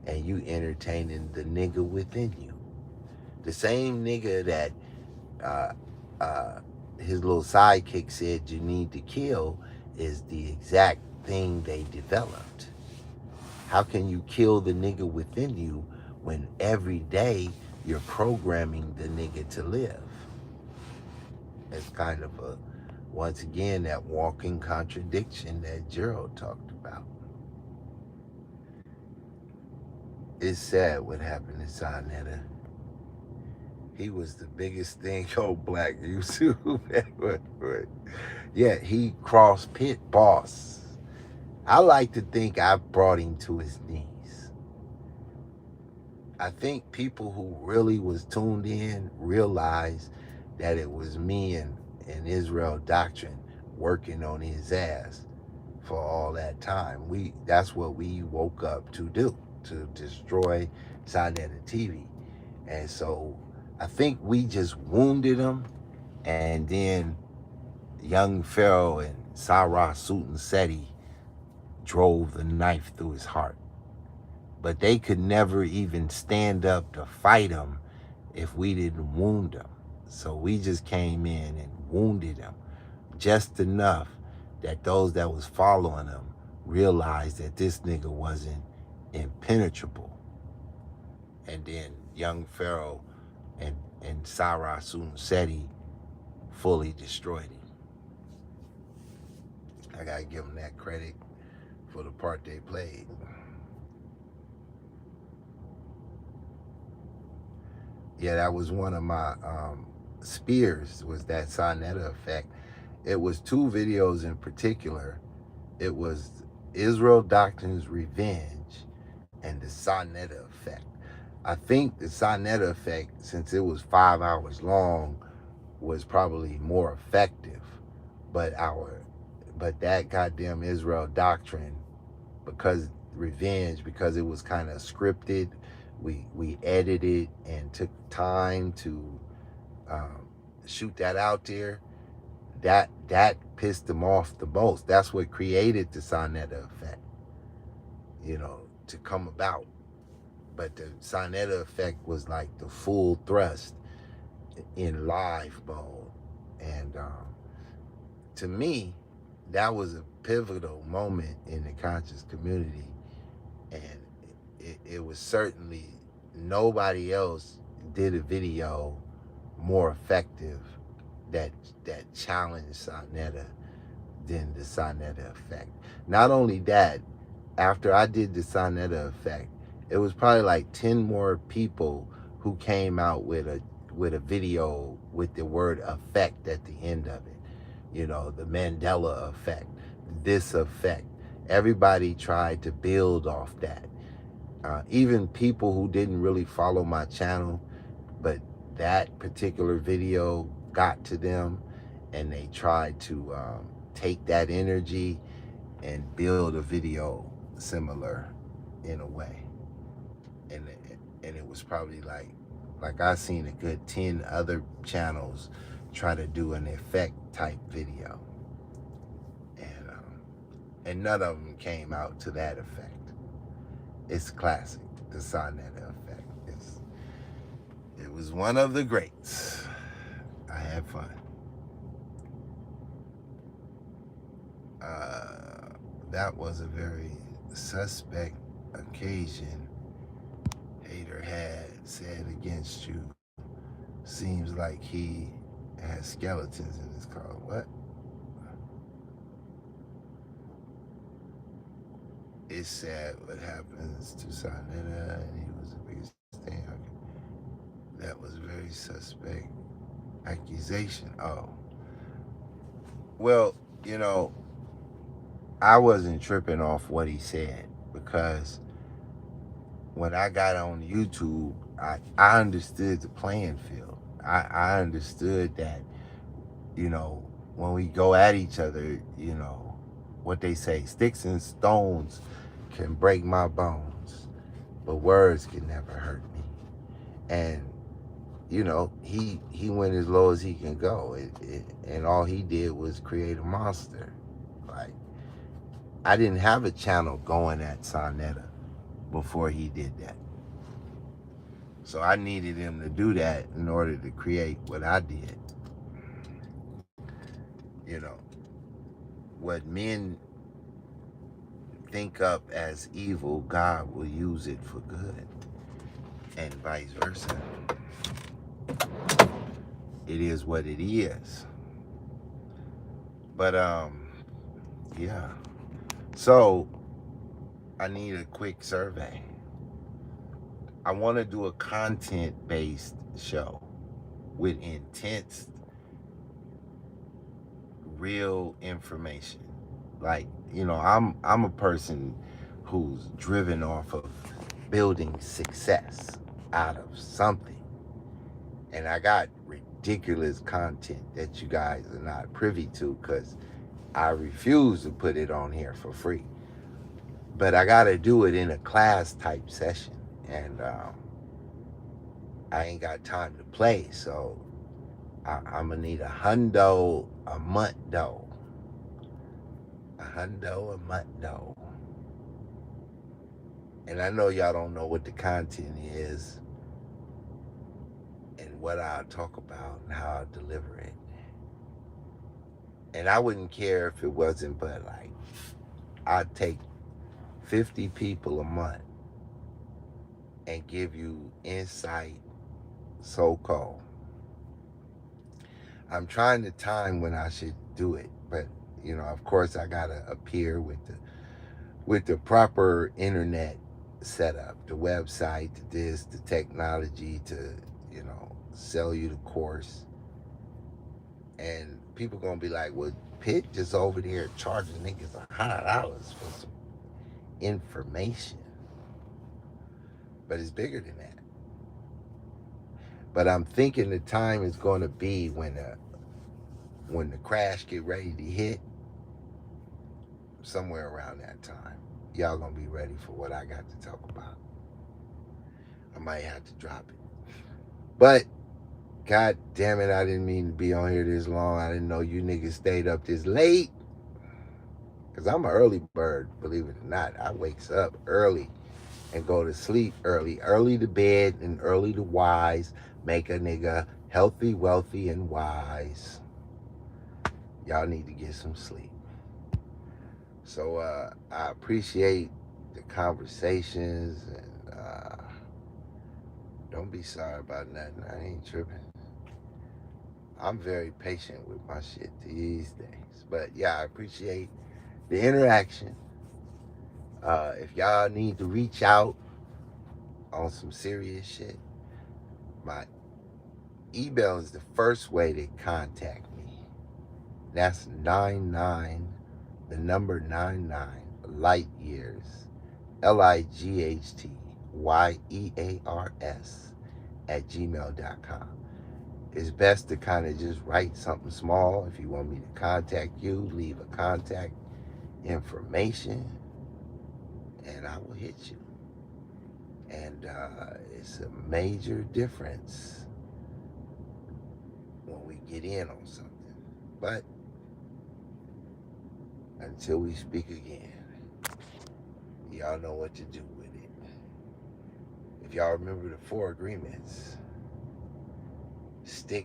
and you entertaining the nigga within you. The same nigga that his little sidekick said you need to kill is the exact thing they developed. How can you kill the nigga within you when every day you're programming the nigga to live? It's kind of once again, that walking contradiction that Gerald talked about. It's sad what happened to Sinetta. He was the biggest thing on Black YouTube. Yeah, he crossed Pitt boss. I like to think I brought him to his knees. I think people who really was tuned in realized that it was me and Israel Doctrine working on his ass for all that time. That's what we woke up to do, to destroy Sinetta TV. And so I think we just wounded him, and then young Pharaoh and Sarah Seti drove the knife through his heart. But they could never even stand up to fight him if we didn't wound him. So we just came in and wounded him just enough that those that was following him realized that this nigga wasn't impenetrable. And then young Pharaoh and Sarah Seti fully destroyed him. I gotta give them that credit for the part they played. Yeah, that was one of my spears, was that Sonetta effect. It was two videos in particular. It was Israel Doctrine's Revenge and the Sonetta effect. I think the Sonetta effect, since it was 5 hours long, was probably more effective. But that goddamn Israel Doctrine, because Revenge, because it was kind of scripted, we edited and took time to shoot that out there. That pissed them off the most. That's what created the Sonetta effect, to come about. But the Sonetta effect was like the full thrust in live mode. And to me, that was a pivotal moment in the conscious community. And it was certainly, nobody else did a video more effective that challenged Sonetta than the Sonetta effect. Not only that, after I did the Sonetta effect, it was probably like 10 more people who came out with a video with the word effect at the end of it. The Mandela effect, this effect. Everybody tried to build off that. Even people who didn't really follow my channel, but that particular video got to them, and they tried to take that energy and build a video similar in a way. And it was probably like I seen a good 10 other channels try to do an effect type video, and none of them came out to that effect. It's classic, the Sonetta effect. It was one of the greats. I had fun. That was a very suspect occasion Hater had said against you. Seems like he has skeletons in his car. What? It's sad what happens to Sonetta, and he was the biggest thing. That was a very suspect accusation. Oh. Well, I wasn't tripping off what he said, because when I got on YouTube, I understood the playing field. I understood that, when we go at each other, what they say, sticks and stones can break my bones, but words can never hurt me. And, he went as low as he can go. And all he did was create a monster. Like, I didn't have a channel going at Sonetta before he did that. So I needed him to do that in order to create what I did. What men think up as evil, God will use it for good, and vice versa. It is what it is. But yeah. So I need a quick survey. I want to do a content-based show with intense, real information. Like, I'm a person who's driven off of building success out of something. And I got ridiculous content that you guys are not privy to, because I refuse to put it on here for free. But I got to do it in a class type session. And I ain't got time to play. So I'm gonna need $100 a month though. $100 a month though. And I know y'all don't know what the content is and what I'll talk about and how I'll deliver it. And I wouldn't care if it wasn't, but like, I'd take 50 people a month and give you insight, so called. I'm trying to time when I should do it, but of course, I gotta appear with the proper internet setup, the website, the technology to sell you the course. And people gonna be like, well, Pitt just over there charging niggas $100 for some information. But it's bigger than that. But I'm thinking the time is gonna be when the crash get ready to hit, somewhere around that time. Y'all gonna be ready for what I got to talk about. I might have to drop it. But God damn it, I didn't mean to be on here this long. I didn't know you niggas stayed up this late. Cause I'm an early bird, believe it or not. I wakes up early and go to sleep early. Early to bed and early to wise. Make a nigga healthy, wealthy, and wise. Y'all need to get some sleep. So I appreciate the conversations and don't be sorry about nothing. I ain't tripping. I'm very patient with my shit these days. But yeah, I appreciate the interaction. If y'all need to reach out on some serious shit, my email is the first way to contact me. That's 99, the number 99, light years, LIGHTYEARS @gmail.com. It's best to kind of just write something small. If you want me to contact you, leave a contact information and I will hit you. And it's a major difference when we get in on something. But until we speak again, y'all know what to do with it. If y'all remember the 4 agreements, stick